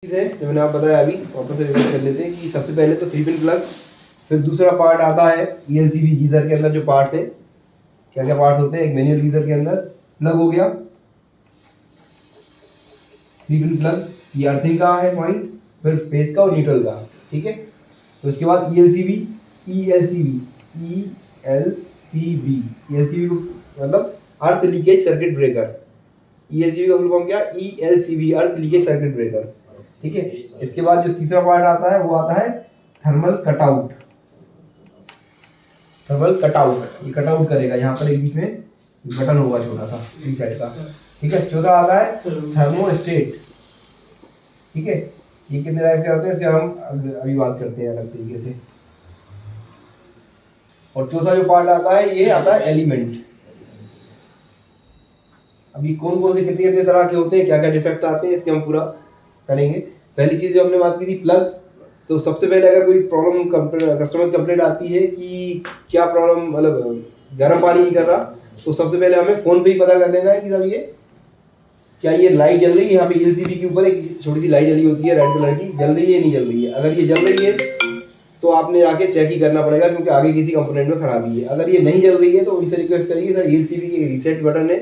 चीज़ है जो मैंने आप बताया अभी वापस से रिपीट कर लेते हैं कि सबसे पहले तो 3 पिन प्लग, फिर दूसरा पार्ट आता है ELCB गीज़र के अंदर जो पार्ट्स है, क्या क्या पार्ट्स होते हैं एक मैनुअल गीज़र के अंदर। प्लग हो गया 3 पिन प्लग, ये अर्थिंग का है पॉइंट, फिर फेस का और न्यूट्रल का, ठीक है। तो उसके बाद ELCB को मतलब अर्थ लीकेज सर्किट ब्रेकर। ELCB का फुल फॉर्म क्या? ELCB अर्थ लीकेज सर्किट ब्रेकर, ठीक है। इसके बाद जो तीसरा पार्ट आता है वो आता है थर्मल कटआउट। ये कटआउट करेगा, यहाँ पर एक बीच में बटन होगा छोटा सा फ्री साइड का, ठीक है। चौथा आता है थर्मोस्टेट, ठीक है। ये कितने टाइप के होते हैं इसके हम अभी बात करते हैं अलग तरीके से। और चौथा जो पार्ट आता है ये आता है एलिमेंट। अभी कौन कौन से कितने कितने तरह के होते हैं, क्या क्या डिफेक्ट आते हैं, इसके हम पूरा करेंगे। पहली चीज जो हमने बात की थी प्लग, तो सबसे पहले अगर कोई प्रॉब्लम कस्टमर कंप्लेंट आती है कि क्या प्रॉब्लम, मतलब गर्म पानी नहीं कर रहा, तो सबसे पहले हमें फोन पे ही पता कर लेना है कि साहब ये क्या ये लाइट जल रही है। यहाँ पे ELCB के ऊपर एक छोटी सी लाइट जली होती है रेड कलर की, जल रही है नहीं जल रही है। अगर ये जल रही है तो आपने जाके चेक ही करना पड़ेगा, क्योंकि आगे किसी कंपोनेंट में खराबी है। अगर ये नहीं जल रही है तो उनसे रिक्वेस्ट करिए सर ELCB के रीसेट बटन है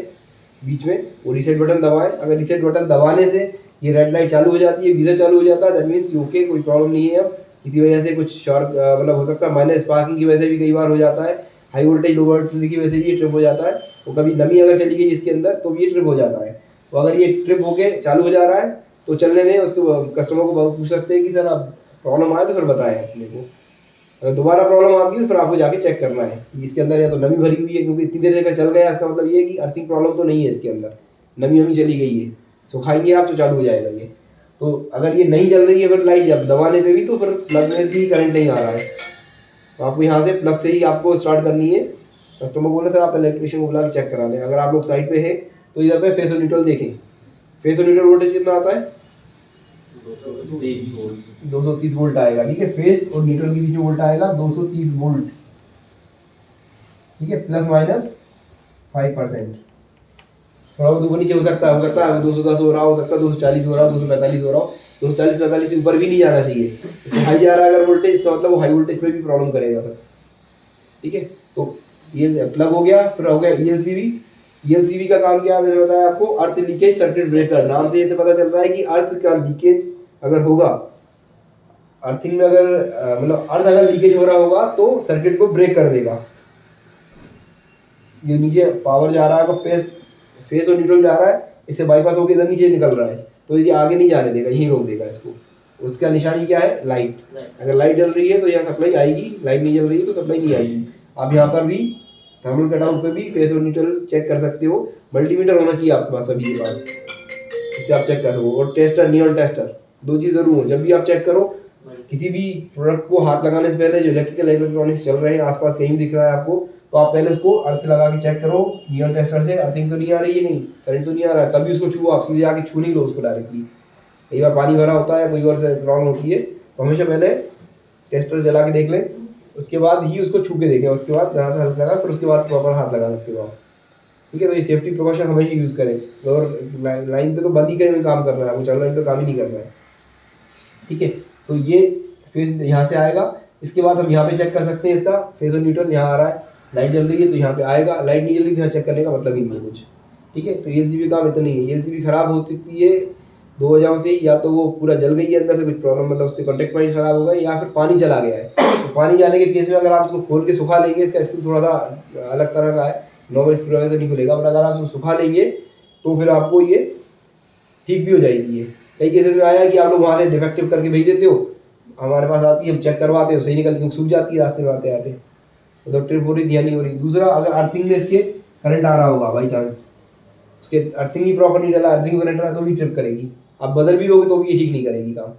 बीच में, वो रीसेट बटन दबाएं। अगर रीसेट बटन दबाने से ये रेड लाइट चालू हो जाती है, गीजर चालू हो जाता है, दैट मीन्स ओके कोई प्रॉब्लम नहीं है। अब किसी वजह से कुछ शॉर्ट मतलब हो सकता है, माइनस स्पार्किंग की वजह से भी कई बार हो जाता है, हाई वोल्टेज लो वोल्टेज की वजह से भी ये ट्रिप हो जाता है। तो कभी नमी अगर चली गई इसके अंदर तो भी ये ट्रिप हो जाता है। तो अगर ये ट्रिप होके चालू हो जा रहा है तो चलने दें, उसको कस्टमर को पूछ सकते हैं कि सर आप प्रॉब्लम आए तो फिर बताएं अपने को। अगर दोबारा प्रॉब्लम आती है तो फिर आपको जाके चेक करना है कि इसके अंदर या तो नमी भरी हुई है, क्योंकि इतनी देर जगह चल गया इसका मतलब ये है कि अर्थिंग प्रॉब्लम तो नहीं है इसके अंदर, नमी वमी चली गई है, सुखाएंगे आप तो चालू हो जाएगा ये। तो अगर ये नहीं जल रही है फिर लाइट जब दबाने पे भी, तो फिर प्लग में से ही करंट नहीं आ रहा है, तो आपको यहाँ से प्लग से ही आपको स्टार्ट करनी है। कस्टमर बोले सर आप इलेक्ट्रिशियन को बुला के चेक करा लें। अगर आप लोग साइड पे है तो इधर पे फेस और न्यूट्रल देखें। फेस और न्यूट्रल वोल्टेज कितना आता है? 230 वोल्ट आएगा, ठीक है। फेस और न्यूट्रल के बीच में वोल्ट आएगा 230 वोल्ट, ठीक है, प्लस माइनस 5%। थोड़ा बहुत ऊपर नीचे हो सकता है 210 हो रहा हो सकता है, 240 हो रहा हो, 245 हो रहा हो। 240-45 से ऊपर भी नहीं जाना चाहिए। इससे हाई जा रहा है अगर वोल्टेज, तो मतलब वो हाई वोल्टेज पे भी प्रॉब्लम करेगा फिर, ठीक है। तो ये प्लग हो गया, फिर हो गया ELCB का काम क्या है मैंने बताया आपको, अर्थ लीकेज सर्किट ब्रेकर। नाम से ये तो पता चल रहा है कि अर्थ का लीकेज अगर होगा, अर्थिंग में अगर मतलब अर्थ अगर लीकेज हो रहा होगा तो सर्किट को ब्रेक कर देगा। ये नीचे पावर जा रहा है, फेस और न्यूट्रल जा रहा है, इससे बाईपास होकर इधर नीचे निकल रहा है, तो ये आगे नहीं जाने देगा, यहीं रोक देगा इसको। उसका निशानी क्या है? लाइट। अगर लाइट जल रही है तो यहाँ सप्लाई आएगी, लाइट नहीं जल रही है तो सप्लाई नहीं आएगी। आप यहाँ पर भी थर्मल कटआउट पे भी फेस और न्यूट्रल चेक कर सकते हो। मल्टीमीटर होना चाहिए आपके पास, सभी के पास, इससे आप चेक कर सको। और टेस्टर, नियॉन टेस्टर, दो चीज़ जरूर हो। जब भी आप चेक करो किसी भी प्रोडक्ट को हाथ लगाने से पहले, जो इलेक्ट्रॉनिक्स चल रहे हैं आसपास कहीं भी दिख रहा है आपको, तो आप पहले उसको अर्थ लगा के चेक करो नियॉन टेस्टर से, अर्थिंग तो नहीं आ रही है, नहीं करंट तो नहीं आ रहा है, तभी उसको छुओ। आप सीधे आके छू नहीं लो उसको डायरेक्टली। कई बार पानी भरा होता है, कोई और से प्रॉब्लम होती है, तो हमेशा पहले टेस्टर जला के देख लें, उसके बाद ही उसको छू के देखें। उसके बाद ज़्यादा हल्का लगा, फिर उसके बाद प्रॉपर हाथ लगा सकते हो आप, ठीक है। तो ये सेफ्टी प्रिकॉशन हमेशा यूज़ करें। और लाइन पे तो बंद ही करें काम करना है, वो चल रहा है तो काम ही नहीं करना है, ठीक है। तो ये फेस यहाँ से आएगा। इसके बाद हम यहाँ पे चेक कर सकते हैं इसका फेस और न्यूट्रल। यहाँ आ रहा है, लाइट जल रही है तो यहाँ पे आएगा, लाइट नहीं जल रही तो यहाँ चेक करने का मतलब ही नहीं है कुछ, ठीक है। तो ELCB काम इतना ही है। ELCB खराब हो सकती है दो वजहों से, या तो वो पूरा जल गई है अंदर से कुछ प्रॉब्लम, मतलब उसके कॉन्टेक्ट पॉइंट खराब हो गए, या फिर पानी चला गया है। तो पानी जाने के केस में अगर आप उसको खोल के सुखा लेंगे, इसका स्क्रू थोड़ा सा अलग तरह का है, नॉर्मल स्क्रू वैसे नहीं खुलेगा, बट अगर आप उसको सुखा लेंगे तो फिर आपको ये ठीक भी हो जाएगी। ये कई केसेस में आया कि आप लोग वहाँ से डिफेक्टिव करके भेज देते हो, हमारे पास आती है, हम चेक करवाते हैं, सही निकलती है, सूख जाती है रास्ते में आते आते, तो ट्रिप हो रही ध्यान नहीं हो रही। दूसरा, अगर अर्थिंग में इसके करंट आ रहा होगा बाई चांस, उसके अर्थिंग ही प्रॉपर नहीं डाला, अर्थिंग करंट रहा तो भी ट्रिप करेगी। आप बदल भी दोगे तो भी ये ठीक नहीं करेगी काम,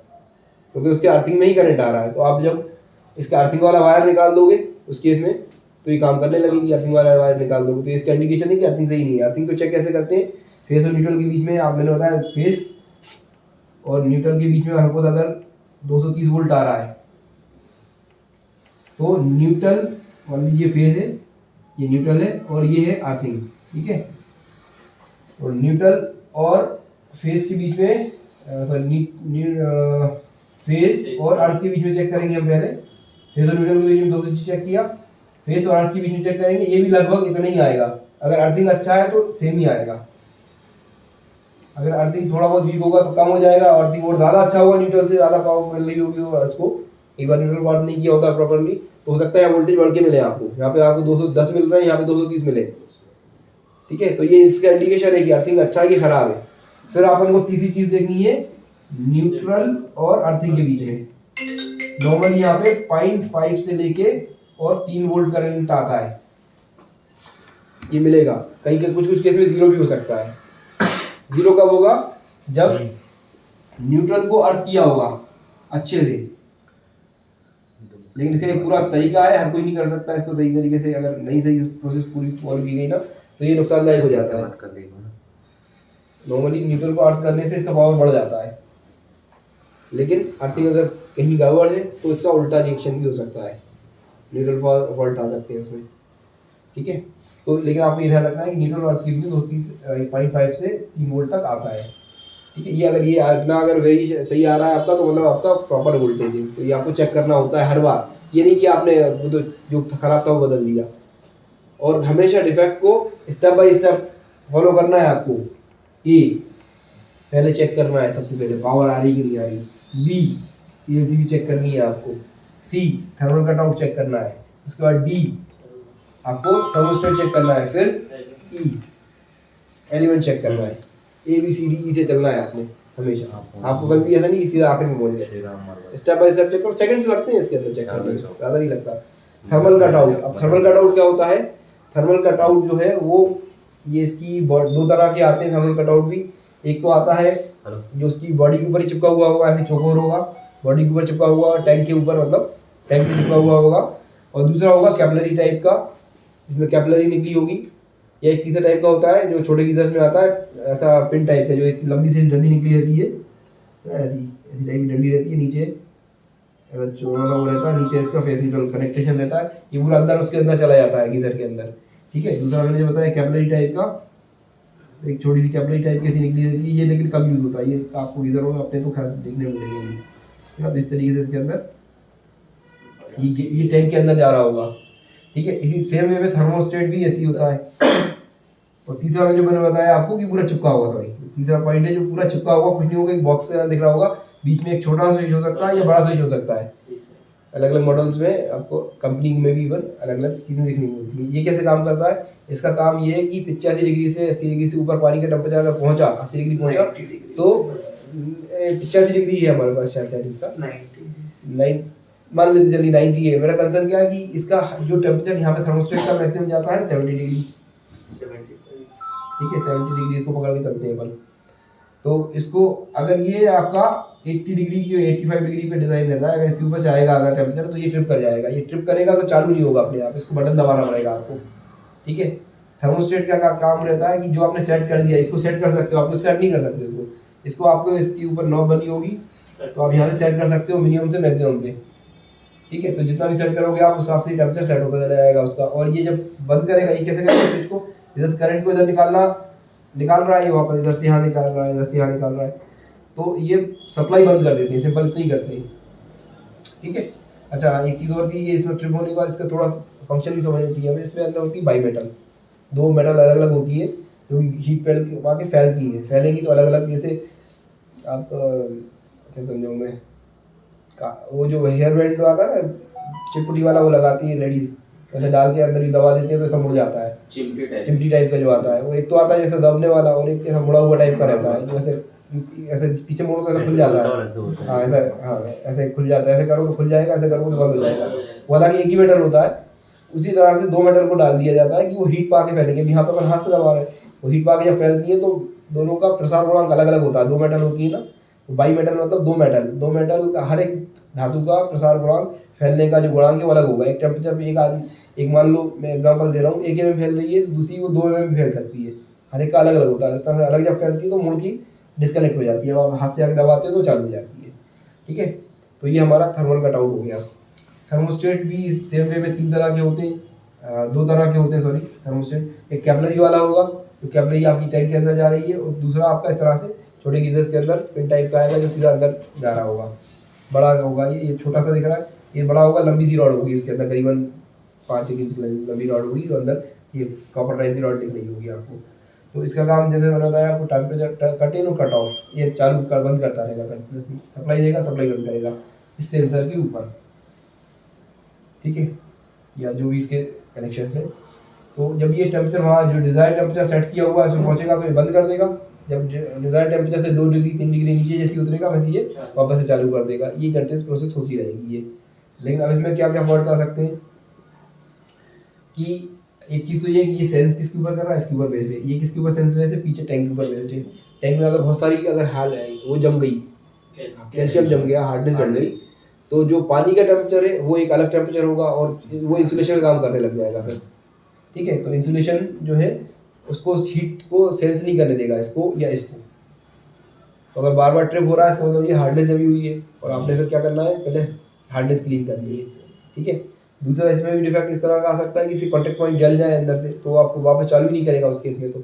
क्योंकि उसके अर्थिंग में ही करंट आ रहा है। तो आप जब इसका अर्थिंग वाला वायर निकाल दोगे उस केस में तो ये काम करने लगेगी। अर्थिंग वाला वायर निकाल दोगे तो इसका इंडिकेशन है कि अर्थिंग सही नहीं है। अर्थिंग को चेक कैसे करते हैं? फेस और न्यूट्रल के बीच में, आप मैंने बताया फेस और न्यूट्रल के बीच में सपोज अगर 230 वोल्ट आ रहा है, तो न्यूट्रल मतलब ये फेस है, ये न्यूट्रल है, और ये है अर्थिंग, ठीक है। और न्यूट्रल और फेस के बीच में फेस और अर्थ के बीच में चेक करेंगे हम पहले। फेस और न्यूट्रल के बीच में 2 चीज चेक किया, फेस और अर्थ के बीच में चेक करेंगे, ये भी लगभग इतना ही आएगा। अगर अर्थिंग अच्छा है तो सेम ही आएगा, अगर अर्थिंग थोड़ा बहुत वीक होगा तो कम हो जाएगा, अर्थिंग और ज़्यादा अच्छा होगा, न्यूट्रल से ज़्यादा पावर मिल रही होगी अर्थ को, एक बार न्यूट्रल पार्ट नहीं किया होता प्रॉपरली तो हो सकता है वोल्टेज बढ़ के मिले आपको, यहाँ पे आपको 210 मिल रहा है, यहाँ पे 230 मिले, ठीक है। तो ये इसका इंडिकेशन है कि अर्थिंग अच्छा है कि खराब है। फिर अपन को तीसरी चीज देखनी है न्यूट्रल और अर्थिंग के बीच में। नॉर्मली यहाँ पे 0.5 से लेके और 3 वोल्ट करंट आता है, ये मिलेगा। कहीं कुछ केस में 0 भी हो सकता है। 0 कब होगा? जब न्यूट्रल को अर्थ किया होगा अच्छे से, लेकिन इसका एक पूरा तरीका है, हर कोई नहीं कर सकता इसको सही तरीके से। अगर नहीं सही प्रोसेस पूरी फॉलो की गई ना तो ये नुकसानदायक हो जाता है। नॉर्मली न्यूट्रल को अर्थ करने से इसका पावर बढ़ जाता है, लेकिन अर्थिंग अगर कहीं गड़बड़ है तो इसका उल्टा रिएक्शन भी हो सकता है, न्यूट्रल फॉल्ट आ सकते हैं उसमें, ठीक है। तो लेकिन आपको ये ध्यान रखना है कि न्यूट्रल और अर्थ के बीच में 0.5 से 3 वोल्ट तक आता है, ठीक है। ये अगर ये इतना अगर वेरी सही आ रहा है आपका तो मतलब आपका प्रॉपर वोल्टेज है। तो ये आपको चेक करना होता है हर बार, ये नहीं कि आपने वो तो जो खराब था वो बदल दिया। और हमेशा डिफेक्ट को स्टेप बाय स्टेप फॉलो करना है आपको। ए पहले चेक करना है, सबसे पहले पावर आ रही कि नहीं आ रही। बी एलसीबी चेक करनी है आपको। सी थर्मल कटआउट चेक करना है। उसके बाद डी आपको थर्मोस्टेट चेक करना है। फिर ई एलिमेंट चेक करना है। A B C D E से चलना है आपने हमेशा। आपको कभी ऐसा नहीं कि सीधा आखिर में बोल जाए, स्टेप बाय स्टेप चेक करो। सेकंड्स लगते हैं इसके अंदर चेक करने में, ज़्यादा नहीं लगता। थर्मल कटआउट, अब थर्मल कटआउट क्या होता है? थर्मल कटआउट जो है वो ये इसकी 2 तरह के आते हैं थर्मल कटआउट भी। एक तो आता है जो उसकी बॉडी के ऊपर ही चिपका हुआ होगा, ऐसे चौकोर होगा, बॉडी के ऊपर चिपका हुआ, टैंक के ऊपर, मतलब टैंक से चिपका हुआ होगा। और दूसरा होगा कैपिलरी टाइप का, जिसमें कैपिलरी निकली होगी। या एक तीसरा टाइप का होता है जो छोटे गीजर्स में आता है, ऐसा पिन टाइप का, जो एक लंबी सी डंडी निकली रहती है, ऐसी ऐसी टाइप की डंडी रहती है, नीचे ऐसा चौड़ा सा वो रहता है, नीचे इसका फेस न्यूट्रल कनेक्टेशन रहता है। ये पूरा अंदर उसके अंदर चला जाता है गीजर के अंदर, ठीक है। दूसरा मैंने जो बताया कैपिलरी टाइप का, एक छोटी सी कैपिलरी टाइप की ऐसी निकली रहती है, ये लेकिन कम यूज़ होता है, ये आपको गीजरों में अपने तो खैर देखने को मिलेंगे नहीं, है ना। तो इस तरीके से इसके अंदर ये टैंक के अंदर जा रहा होगा, ठीक है। इसी सेम वे में थर्मोस्टेट भी ऐसी होता है। और तीसरा जो मैंने बताया आपको कि पूरा चिपका होगा, सॉरी तीसरा पॉइंट है जो पूरा चिपका होगा, कुछ नहीं होगा, एक बॉक्स से दिख रहा होगा, बीच में एक छोटा सा स्विच हो सकता है या बड़ा स्विच हो सकता है। अलग अलग मॉडल्स में आपको कंपनी में भी इवन अलग अलग चीज़ें देखने को मिलती हैं। ये कैसे काम करता है? इसका काम ये है कि 85 डिग्री से 80 डिग्री से ऊपर पानी का टेम्परेचर अगर पहुंचा, 80 डिग्री पहुंचा, तो 85 डिग्री है हमारे पास शायद इसका 90 मान लेते चलिए 90 है। मेरा कंसर्न क्या है कि इसका जो टेम्परेचर यहाँ पे थर्मोस्टेट का मैक्सिमम जाता है 70 डिग्री, ठीक है। 70 डिग्री इसको पकड़ के चलते हैं अपन। तो इसको अगर ये आपका 80 डिग्री की 85 डिग्री पे डिज़ाइन रहता है, अगर इसके ऊपर जाएगा अगर टेम्परेचर तो ये ट्रिप कर जाएगा। ये ट्रिप करेगा तो चालू नहीं होगा अपने आप, इसको बटन दबाना पड़ेगा आपको, ठीक है। थर्मोस्टेट का काम रहता है कि जो आपने सेट कर दिया, इसको सेट कर सकते हो, आपको सेट नहीं कर सकते इसको आपको इसके ऊपर नॉब बनी होगी तो आप यहाँ से सेट कर सकते हो मिनिमम से मैक्सिमम पे, ठीक है। तो जितना भी सेट करोगे आप उस हिसाब से टेम्परेचर सेट होता चला जाएगा उसका। और ये जब बंद करेगा, ये कैसे करेगा? स्विच को इधर से करंट को इधर निकाल रहा है, वहाँ पर इधर से यहाँ निकाल रहा है, इधर से यहाँ निकाल रहा है, तो ये सप्लाई बंद कर देते हैं, सिंपल इतना ही करते हैं, ठीक है। अच्छा एक चीज़ और थी, ये इसमें ट्रिप होने के बाद इसका थोड़ा फंक्शन भी समझना चाहिए हमें। इसमें अंदर होती है बाई मेटल, 2 मेटल अलग अलग होती है जो हीट पैल के वहाँ के फैलती है, फैलेंगी तो अलग अलग, जैसे आप क्या समझाऊँ मैं, वो जो हेयर बैंड आता है ना चिपटी वाला, वो लगाती है लेडीज, ऐसे डाल के अंदर भी दबा देते हैं तो ऐसा मुड़ जाता है, चिमटी टाइप का जो आता है वो। एक तो आता है जैसे दबने वाला, और एक ऐसा मुड़ा हुआ टाइप का रहता है जो ऐसे पीछे मोड़ो तो ऐसा खुल जाता है। हाँ ऐसा ऐसे खुल जाता है, ऐसे करो तो खुल जाएगा, ऐसे करो तो बंद हो जाएगा। वो हालांकि एक ही मेटल होता है, उसी तरह से 2 मेटल को डाल दिया जाता है कि वो हीट पा के फैलेंगे। यहाँ पे अपन हाथ से दबा रहे हैं, वो हीट पा के जब फैलती है तो दोनों का प्रसार गुणांक अलग अलग होता है। 2 मेटल होती है ना, तो बाई मेटल मतलब 2 मेटल का हर एक धातु का प्रसार गुणांक, फैलने का जो गुणांक है वो अलग होगा। एक टेम्परेचर पे एक मान लो मैं एग्जांपल दे रहा हूँ, 1 mm फैल रही है तो दूसरी वो 2 mm फैल सकती है, हर एक का अलग अलग होता है। इस तरह से अलग जब फैलती है तो मुड़ की डिस्कनेक्ट हो जाती है, आप हाथ से आके दबाते हो तो चालू हो जाती है, ठीक है। तो ये हमारा थर्मल कटआउट हो गया। थर्मोस्टेट भी सेम वे में 3 तरह के होते हैं, 2 तरह के होते हैं सॉरी थर्मोस्टेट। एक कैपिलरी वाला होगा, जो कैपिलरी आपकी टैंक के अंदर जा रही है, और दूसरा आपका इस तरह से छोटे गीजर्स के अंदर पिन टाइप का आएगा जो सीधा अंदर जा रहा होगा, बड़ा होगा ये छोटा सा दिख रहा है, ये बड़ा होगा, लंबी सी रॉड होगी उसके अंदर, करीबन 5-1 इंच लंबी रॉड होगी, तो अंदर ये कॉपर टाइप की रॉड दिख रही होगी आपको। तो इसका काम जैसे मैंने बताया आपको, टेम्परेचर कट इन और कट ऑफ, ये चालू कर बंद करता रहेगा कंटिन्यूसली, सप्लाई देगा सप्लाई बंद करेगा इस सेंसर के ऊपर, ठीक है, या जो भी इसके कनेक्शन है। तो जब ये टेम्परेचर वहाँ जो डिज़ायर टेम्परेचर सेट किया हुआ है उसमें पहुँचेगा तो ये बंद कर देगा, जब डिज़ायर टेम्परेचर से 2 डिग्री 3 डिग्री नीचे जैसे उतरेगा वैसे ये वापस से चालू कर देगा। ये कंटिन्यूस प्रोसेस होती रहेगी ये। लेकिन अब इसमें क्या क्या फॉल्ट आ सकते हैं कि एक चीज़ तो ये कि ये सेंस किसके ऊपर कर रहा है, इसके ऊपर बेस है। ये किसके ऊपर सेंस बेस है, पीछे टैंक के ऊपर बेस्ड है। टैंक में अगर बहुत सारी अगर हाल है वो जम गई, कैल्शियम जम गया, हार्डनेस जम गई, तो जो पानी का टेम्परेचर है वो एक अलग टेम्परेचर होगा और वो इंसुलेशन का काम करने लग जाएगा फिर, ठीक है। तो इंसुलेशन जो है उसको हीट को सेंस नहीं करने देगा इसको या इसको। तो अगर बार बार ट्रिप हो रहा है इसका मतलब ये हार्डनेस जमी हुई है और आपने फिर क्या करना है, पहले हार्डनेस क्लीन करनी है, ठीक है। दूसरा इसमें भी डिफेक्ट इस तरह का आ सकता है कि इससे कॉन्टेक्ट पॉइंट जल जाए अंदर से, तो आपको वापस चालू नहीं करेगा उस केस में। तो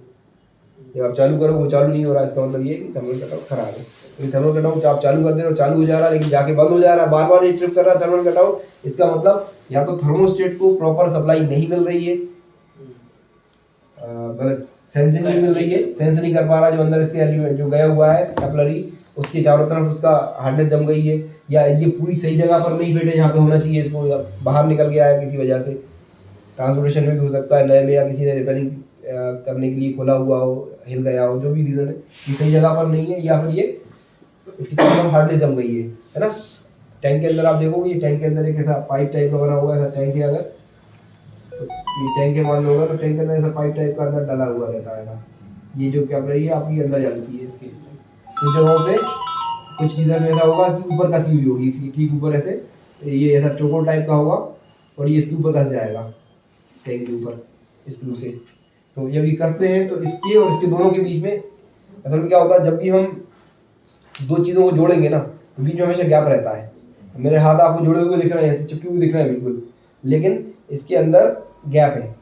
जब आप चालू करो वो चालू नहीं हो रहा है, इसका मतलब ये कि थर्मल कटआउट खराब है। तो थर्मल कटआउट आप चालू कर दे रहे हो, चालू हो जा रहा है लेकिन जाके बंद हो जा रहा है, बार बार ये ट्रिप कर रहा है थर्मल कटआउट, इसका मतलब या तो थर्मोस्टेट को प्रॉपर सप्लाई नहीं मिल रही है, मतलब सेंसिंग नहीं मिल रही है, सेंस नहीं कर पा रहा जो अंदर इसके एलिमेंट जो गया हुआ है कैपिलरी, उसके चारों तरफ उसका हार्डनेस जम गई है, या ये पूरी सही जगह पर नहीं फिट है जहाँ पे होना चाहिए, इसको बाहर निकल गया है किसी वजह से। ट्रांसपोर्टेशन में भी हो सकता है, नए में या किसी ने रिपेयरिंग करने के लिए खोला हुआ हो, हिल गया हो, जो भी रीज़न है कि सही जगह पर नहीं है, या फिर ये इसकी चारों तरफ हार्डनेस जम गई है ना। टैंक के अंदर आप देखोगे ये टैंक के अंदर एक ऐसा पाइप टाइप का बना हुआ है, ऐसा टैंक है अगर, तो ये टैंक के मान होगा तो टैंक के अंदर ऐसा पाइप टाइप का अंदर डला हुआ रहता है ऐसा, ये जो कैपिलरी है आपकी अंदर जाती है इसके। कुछ जगहों पे कुछ गीजर में ऐसा होगा कि ऊपर कसी हुई होगी इसकी, ठीक ऊपर ऐसे ये ऐसा चोको टाइप का होगा और ये इसके ऊपर कस जाएगा टैंक के ऊपर स्क्रू से। तो जब ये कसते हैं तो इसके और इसके दोनों के बीच में असल में क्या होता है, जब भी हम दो चीज़ों को जोड़ेंगे ना तो बीच में हमेशा गैप रहता है। मेरे हाथ आपको जुड़े हुए दिख रहे हैं, ऐसे चिपके हुए दिख रहे हैं बिल्कुल, लेकिन इसके अंदर गैप है,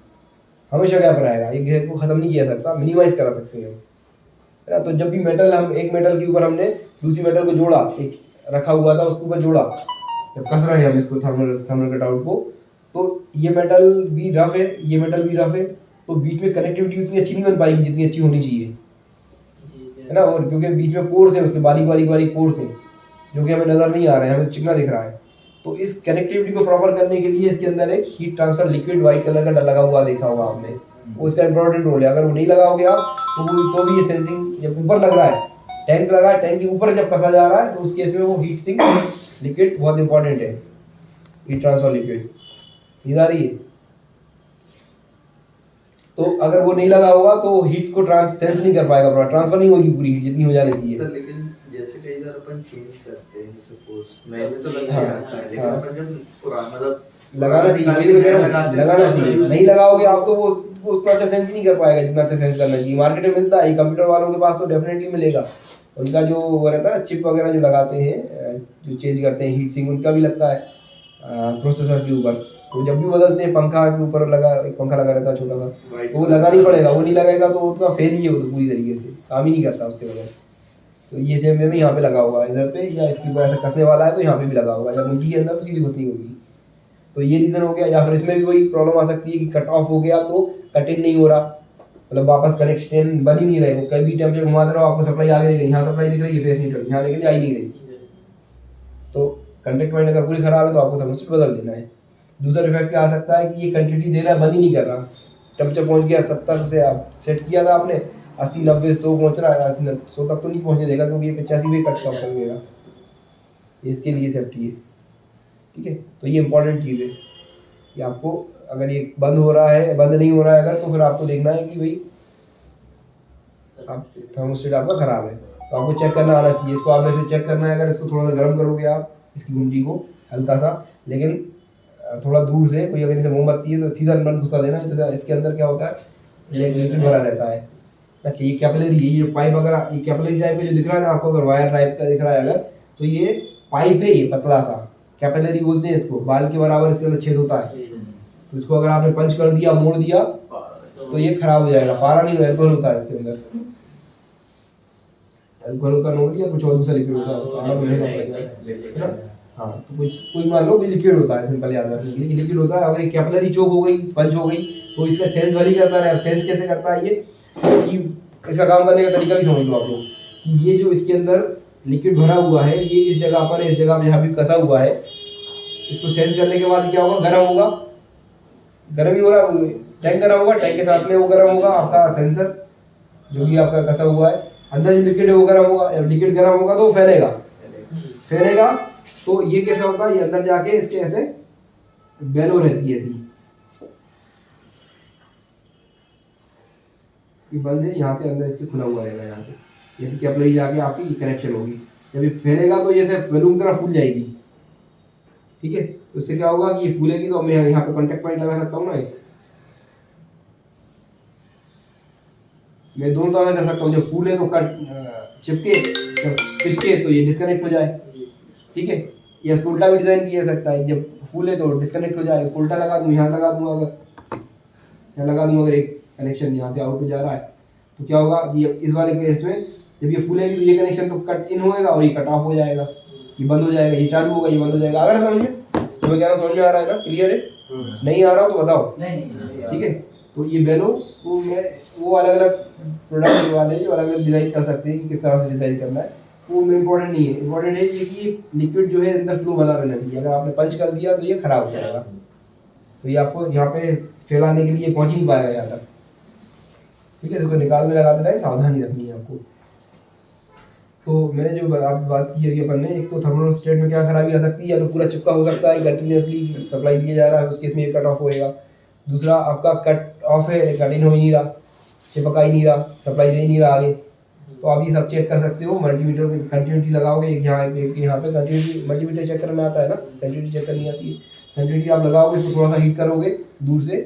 हमेशा गैप रहेगा, ये गैप को ख़त्म नहीं किया सकता, मिनिमाइज करा सकते हैं, है ना। तो जब भी मेटल हम एक मेटल के ऊपर हमने दूसरी मेटल को जोड़ा, एक रखा हुआ था उसके ऊपर जोड़ा, जब कस रहे हैं हम इसको थर्मल कटआउट को, तो ये मेटल भी रफ है, ये मेटल भी रफ है, तो बीच में कनेक्टिविटी उतनी अच्छी नहीं बन पाएगी जितनी अच्छी होनी चाहिए, है ना। और क्योंकि बीच में पोर्स हैं, उसके बारीक बारीक बारीक पोर्स हैं जो कि हमें नज़र नहीं आ रहे हैं, हमें चिकना दिख रहा है। तो इस कनेक्टिविटी को प्रॉपर करने के लिए इसके अंदर एक heat transfer liquid white colour का लगा हुआ देखा होगा आपने, वो इसका इंपॉर्टेंट रोल है। अगर वो नहीं लगाओगे आप तो भी ये सेंसिंग, जब ऊपर लग रहा है टैंक लगा है, टैंक के ऊपर जब कसा जा रहा है तो उस केस में वो हीट सिंक लिक्विड बहुत इंपॉर्टेंट है, हीट ट्रांसफर लिक्विड। नींद आ रही है? तो अगर वो नहीं लगा होगा तो हीट को सेंस नहीं कर पाएगा, ट्रांसफर नहीं होगी पूरी हीट जितनी हो जानी चाहिए। सर लेकिन जैसे कई बार अपन चेंज करते हैं, सपोज नए में तो लग जाता है, लेकिन अपन जब पुराना मतलब लगाना चाहिए, लगाना चाहिए, नहीं लगाओगे आप तो वो उतना अच्छा सेंस ही नहीं कर पाएगा जितना अच्छा सेंस करना चाहिए। मार्केट में मिलता है, कंप्यूटर वालों के पास तो डेफिनेटली मिलेगा, उनका जो वो रहता है ना चिप वगैरह जो लगाते हैं, जो चेंज करते हैं हीट सिंक, उनका भी लगता है प्रोसेसर के ऊपर। तो जब भी बदलते हैं पंखा के ऊपर लगा, एक पंखा लगा रहता है छोटा सा, तो वो लगाना ही पड़ेगा, वो नहीं लगाएगा तो उसका फेल ही है, वो तो पूरी तरीके से काम ही नहीं करता उसके बगैर। तो ये सेम में यहाँ पे लगा होगा इधर पे, या इसके ऊपर ऐसा कसने वाला है तो यहाँ पे भी लगा होगा, जब मुंडी के अंदर तो सीधी घुसनी होगी। तो ये रीज़न हो गया। या फिर इसमें भी वही प्रॉब्लम आ सकती है कि कट ऑफ हो गया तो कट इन नहीं हो रहा, मतलब वापस कनेक्शन बन ही नहीं रहे, वो कभी भी टेम्परेचर घुमाते रहो आपको सप्लाई आगे दिख रही है, यहाँ सप्लाई दिख रही है फेस न्यूट्रल, यहाँ लेकिन आई नहीं रही। तो कंटेक्ट पॉइंट अगर पूरी खराब है तो आपको थर्मोस्टेट बदल देना है। दूसरा इफेक्ट क्या आ सकता है कि ये कंटिन्यूटी दे रहा है, बंद ही नहीं कर रहा, टेम्परेचर पहुंच गया 70 से आप सेट किया था आपने, 80 90 100 पहुंच रहा है, 80 100 तक तो नहीं पहुंचने देगा क्योंकि ये 85 पे कट ऑफ कर देगा, इसके लिए सेफ्टी है, ठीक है। तो ये इंपॉर्टेंट चीज़ है कि आपको अगर ये बंद हो रहा है, बंद नहीं हो रहा है अगर, तो फिर आपको देखना है कि भाई आप थर्मोस्टेट आपका ख़राब है, तो आपको चेक करना आना चाहिए। इसको आप ऐसे चेक करना है, अगर इसको थोड़ा सा गर्म करोगे आप इसकी गुमटी को हल्का सा, लेकिन थोड़ा दूर से, कोई अगर इसे मोमबत्ती है तो सीधा नट घुसा देना, तो इसके अंदर क्या होता है लिक्विड भरा रहता है ना, कि ये कैपिलरी, ये पाइप अगर ये कैपिलरी टाइप का जो दिख रहा है ना आपको, अगर वायर टाइप का दिख रहा है अगर, तो ये पाइप है, ये पतला सा कैपिलरी बोलते हैं इसको, बाल के बराबर इसके अंदर छेद होता है, तो इसको अगर आपने पंच कर दिया, मोड़ दिया तो ये खराब हो जाएगा, पारा नहीं एल्कोहल होता है इसके अंदर। अल्कोहल होता है नॉर्मली, या कुछ और दूसरा लिक्विड होता है, तो महंगा पड़ेगा, है ना। हाँ, तो कुछ कोई मान लो लिक्विड होता है, सिंपल याद रखने के लिए लिक्विड होता है। अगर ये कैपिलरी चोक हो गई, पंच हो गई, तो इसका सेंस वाली करता है। अब सेंस कैसे करता है ये, कि इसका काम करने का तरीका भी समझ लो आप लोग, कि ये जो इसके अंदर लिक्विड भरा हुआ है, ये इस जगह पर, इस जगह पर जहाँ भी कसा हुआ है, इसको सेंस करने के बाद क्या होगा, गर्म होगा, गर्म ही हो रहा है, टैंक गर्म होगा, टैंक के साथ में वो गर्म होगा आपका सेंसर जो भी आपका कसा हुआ है, अंदर जो लिक्विड है वो गर्म होगा। जब लिक्विड गर्म होगा तो वो फैलेगा। तो ये कैसा होता है, ये अंदर जाके इसके ऐसे बेलो रहती है ऐसी, ये बंद है, यहाँ से अंदर इसके खुला हुआ रहेगा, यहाँ से ये कैपिलरी जाके आपकी कनेक्शन होगी। जब ये फैलेगा तो ये बैलून की तरह फूल जाएगी, ठीक है। तो इससे क्या होगा कि ये फूलेगी, तो मैं यहाँ पे कॉन्टेक्ट पॉइंट लगा सकता हूँ ना, एक मैं दोनों तरह से कर सकता हूँ। जब फूले तो कट चिपके, जब पिसके तो ये डिस्कनेक्ट हो जाए, ठीक है। या इसको उल्टा भी डिजाइन किया जा सकता है, जब फूले तो डिस्कनेक्ट हो जाए, इसको उल्टा लगा दूँ, यहाँ लगा दूँगा, अगर यहाँ लगा दूँगा, अगर एक कनेक्शन यहाँ से आउट हो जा रहा है तो क्या होगा कि इस वाले केस में जब ये फूलेगी तो ये कनेक्शन तो कट इन होएगा और ये कट ऑफ हो जाएगा, ये बंद हो जाएगा, ये चालू होगा, ये बंद हो जाएगा। अगर समझ में जो मैं कह रहा हूँ, समझ में आ रहा है ना, क्लियर है? नहीं आ रहा हो तो बताओ, ठीक है। तो ये बेलो वो अलग अलग प्रोडक्ट वाले जो अलग अलग डिज़ाइन कर सकते हैं कि किस तरह से डिज़ाइन करना है, वो इम्पोर्टेंट नहीं है। इम्पोर्टेंट है ये कि ये लिक्विड जो है अंदर फ्लो बना रहना चाहिए। अगर आपने पंच कर दिया तो ये खराब हो जाएगा, तो ये आपको यहाँ पे फैलाने के लिए पहुँच नहीं पाएगा यहाँ तक, ठीक है। तो निकालने लगाते टाइम सावधानी रखनी है आपको। तो मैंने जो आप बात की अभी अपन ने, एक तो थर्मोस्टेट में क्या खराबी आ सकती है, या तो पूरा चिपका हो सकता है, कंटिन्यूसली सप्लाई दिया जा रहा है, उसके इसमें कट ऑफ होएगा। दूसरा आपका कट ऑफ है, कट इन हो ही नहीं रहा, चिपका ही नहीं रहा, सप्लाई दे ही नहीं रहा आगे। तो आप ये सब चेक कर सकते हो, मल्टीमीटर की कंटिन्यूटी लगाओगे, एक यहाँ पे कंटिन्यूटी मल्टीमीटर चेक करना आता है ना, कंटिन्यूटी चेक करनी आती है। कंटिन्यूटी आप लगाओगे, इसको थोड़ा सा हीट करोगे दूर से,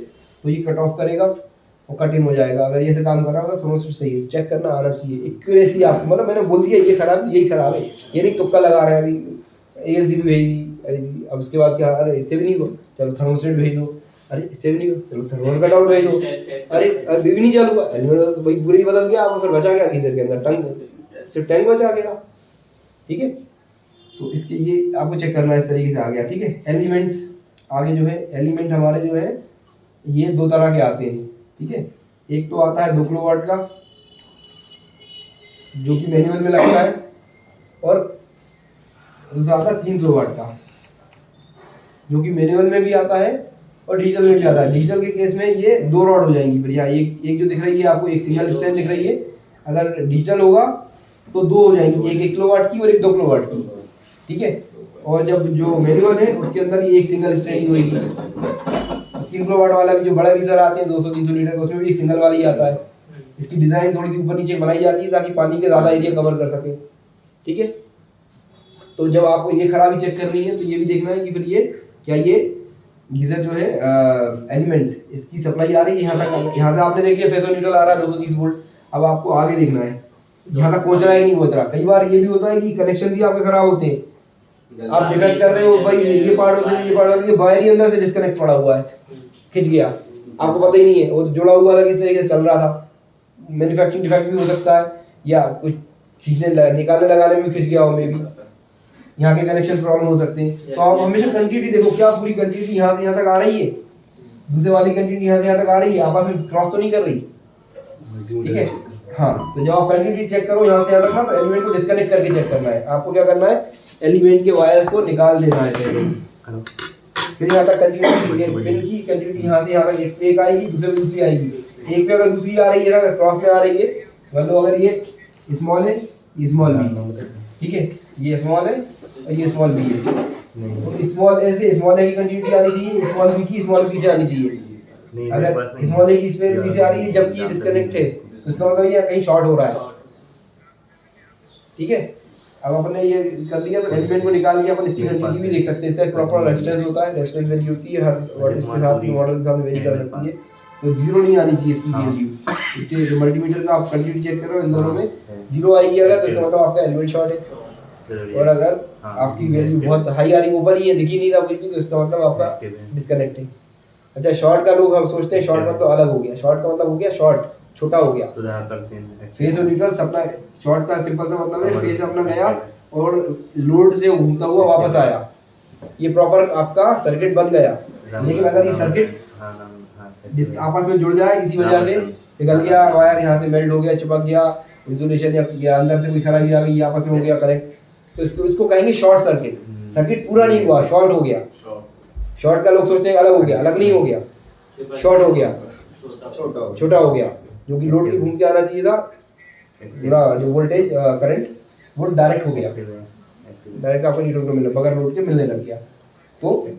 तो ये कट ऑफ करेगा और कट इन हो जाएगा। अगर ये से काम कर रहा होगा तो थर्मोस्टेट सही है, चेक करना आना चाहिए। एक्यूरेसी आप मतलब मैंने बोल दिया ये खराब यही खराब है, ये नहीं तुक्का लगा रहे हैं अभी ALCB भेज दी, अरे अब उसके बाद क्या, अरे इससे भी नहीं हो, चलो थर्मोस्टेट भेज दो, अरे इससे भी नहीं हो, चलो थर्मल कट आउट भेज दो, अरे अभी भी नहीं चालू हुआ, एलिमेंट तो भाई पूरी बदल गया, आपको फिर बचा क्या गीजर के अंदर, टंग सिर्फ टैंक बचा गया, ठीक है। तो इसके ये आपको चेक करना इस तरीके से आ गया, ठीक है। एलिमेंट्स आगे जो है, एलिमेंट हमारे जो है ये दो तरह के आते हैं, ठीक है। एक तो आता है 2 किलोवाट का जो कि मैनुअल में लगता है, और दूसरा आता है 3 किलोवाट का जो कि मैनुअल में भी आता है और डिजिटल में भी आता है। डिजिटल के केस में ये 2 रॉड हो जाएंगी, फिर यहाँ एक जो दिख रही है आपको, एक सिंगल स्ट्रैंड दिख रही है। अगर डिजिटल होगा तो 2 हो जाएंगी, एक 1 किलोवाट की और एक 2 किलोवाट की, ठीक है। और जब जो मैनुअल है उसके अंदर ये एक सिंगल स्ट्रैंड होगी। 3 किलोवाट वाला भी जो बड़ा गीजर आते हैं 200-300 लीटर का, उसमें भी एक सिंगल वाला ही आता है। इसकी डिज़ाइन थोड़ी सी ऊपर नीचे बनाई जाती है ताकि पानी के ज़्यादा एरिया कवर कर सके, ठीक है। तो जब आपको ये खराबी चेक करनी है तो ये भी देखना है कि फिर ये क्या ये गीजर जो है एलिमेंट इसकी सप्लाई आ रही है यहाँ तक, यहाँ से आपने देख लिया फेसो न्यूट्रल आ रहा है 230 वोल्ट। अब आपको आगे देखना है यहाँ तक पहुँच रहा है कि नहीं पहुँच रहा। कई बार ये भी होता है कि कनेक्शन ही आपके खराब होते हैं, आप डिफेक्ट कर रहे हो भाई, ये पार्ट होते हैं, ये पार्ट होते हैं, वायर ही अंदर से डिस्कनेक्ट पड़ा हुआ है, खिंच गया, आपको पता ही नहीं है, वो जुड़ा हुआ था किस तरीके से चल रहा था। मैन्युफैक्चरिंग डिफेक्ट भी हो सकता है, या कुछ खींचने निकालने लगाने में खिंच गया हो, मे भी यहाँ के कनेक्शन प्रॉब्लम हो सकते हैं। तो आप हमेशा कंटिन्यूटी देखो, क्या पूरी कंटिन्यूटी यहाँ से यहाँ तक आ रही है, दूसरे वाली कंटिन्यूटी यहाँ से यहाँ तक आ रही है, आपस में क्रॉस तो नहीं कर रही, ठीक है। हाँ, तो जब आप कंटिन्यूटी चेक करो यहाँ से यहाँ तक ना, तो एलिमेंट को डिस्कनेक्ट करके चेक करना है। आपको क्या करना है, एलिमेंट के वायर्स को निकाल देना है पहले, फिर यहाँ तक कंटिन्यूटी, पिन की कंटिन्यूटी यहाँ से यहाँ तक एक आएगी, दूसरी आएगी। एक पे अगर दूसरी आ रही है ना, क्रॉस में आ रही है, मतलब अगर ये स्मॉल है, ये स्मॉल बी, ठीक है, ये स्मॉल है और ये स्मॉल बी है, तो स्मॉल ए से स्मॉल ए की कंटिन्यूटी आनी चाहिए, स्मॉल बी की स्मॉल बी से आनी चाहिए। अगर स्मॉल ए की स्मॉल बी से आ रही है जबकि ये डिस्कनेक्ट है, तो इसका मतलब ये कहीं शॉर्ट हो रहा है, ठीक है। अब अपने ये कर लिया तो एलिमेंट को निकाल के अपन इसकी कंटिन्यूटी भी देख सकते हैं। इसका एक प्रॉपर रेजिस्टेंस होता है, रेजिस्टेंस वैल्यू होती है, हर वोल्टेज के साथ भी मॉडल के साथ वेरी कर सकती है, तो जीरो नहीं आनी चाहिए इसकी वैल्यू। इसके जो मल्टीमीटर का आप कंटिन्यूटी चेक कर रहे हो, इन दोनों में जीरो आएगी अगर, तो इसका मतलब आपका एलिमेंट शॉर्ट है। और अगर आपकी वैल्यू बहुत हाई आ रही है, ऊपर ही है, दिख ही नहीं रहा कुछ भी, तो इसका मतलब आपका डिस्कनेक्ट है। अच्छा, शॉर्ट का लोग हम सोचते हैं शॉर्ट मतलब अलग हो गया, शॉर्ट का मतलब हो गया शॉर्ट, छोटा हो गया। फेस और न्यूट्रल सप्लाई शॉर्ट का सिंपल सा मतलब है फेस अपना गया और लोड से घूमता हुआ वापस आया, ये प्रॉपर आपका सर्किट बन गया। लेकिन अगर ये सर्किट जिस आपस में जुड़ जाए किसी वजह से, पिघल गया वायर, यहाँ से मेल्ट हो गया, चिपक गया, इंसुलेशन या अंदर से कोई खराबी आ गई, आपस में हो गया कनेक्ट, तो इसको कहेंगे शॉर्ट सर्किट। सर्किट पूरा नहीं हुआ, शॉर्ट हो गया। शॉर्ट का लोग सोचते हैं अलग हो गया, अलग नहीं हो गया, शॉर्ट हो गया, छोटा हो गया, जो कि लोड के घूम के आना चाहिए था, पूरा जो वोल्टेज करंट वो डायरेक्ट हो गया, डायरेक्ट आपको न्यूट्रल को मिलने बगैर लोड के मिलने लग गया। तो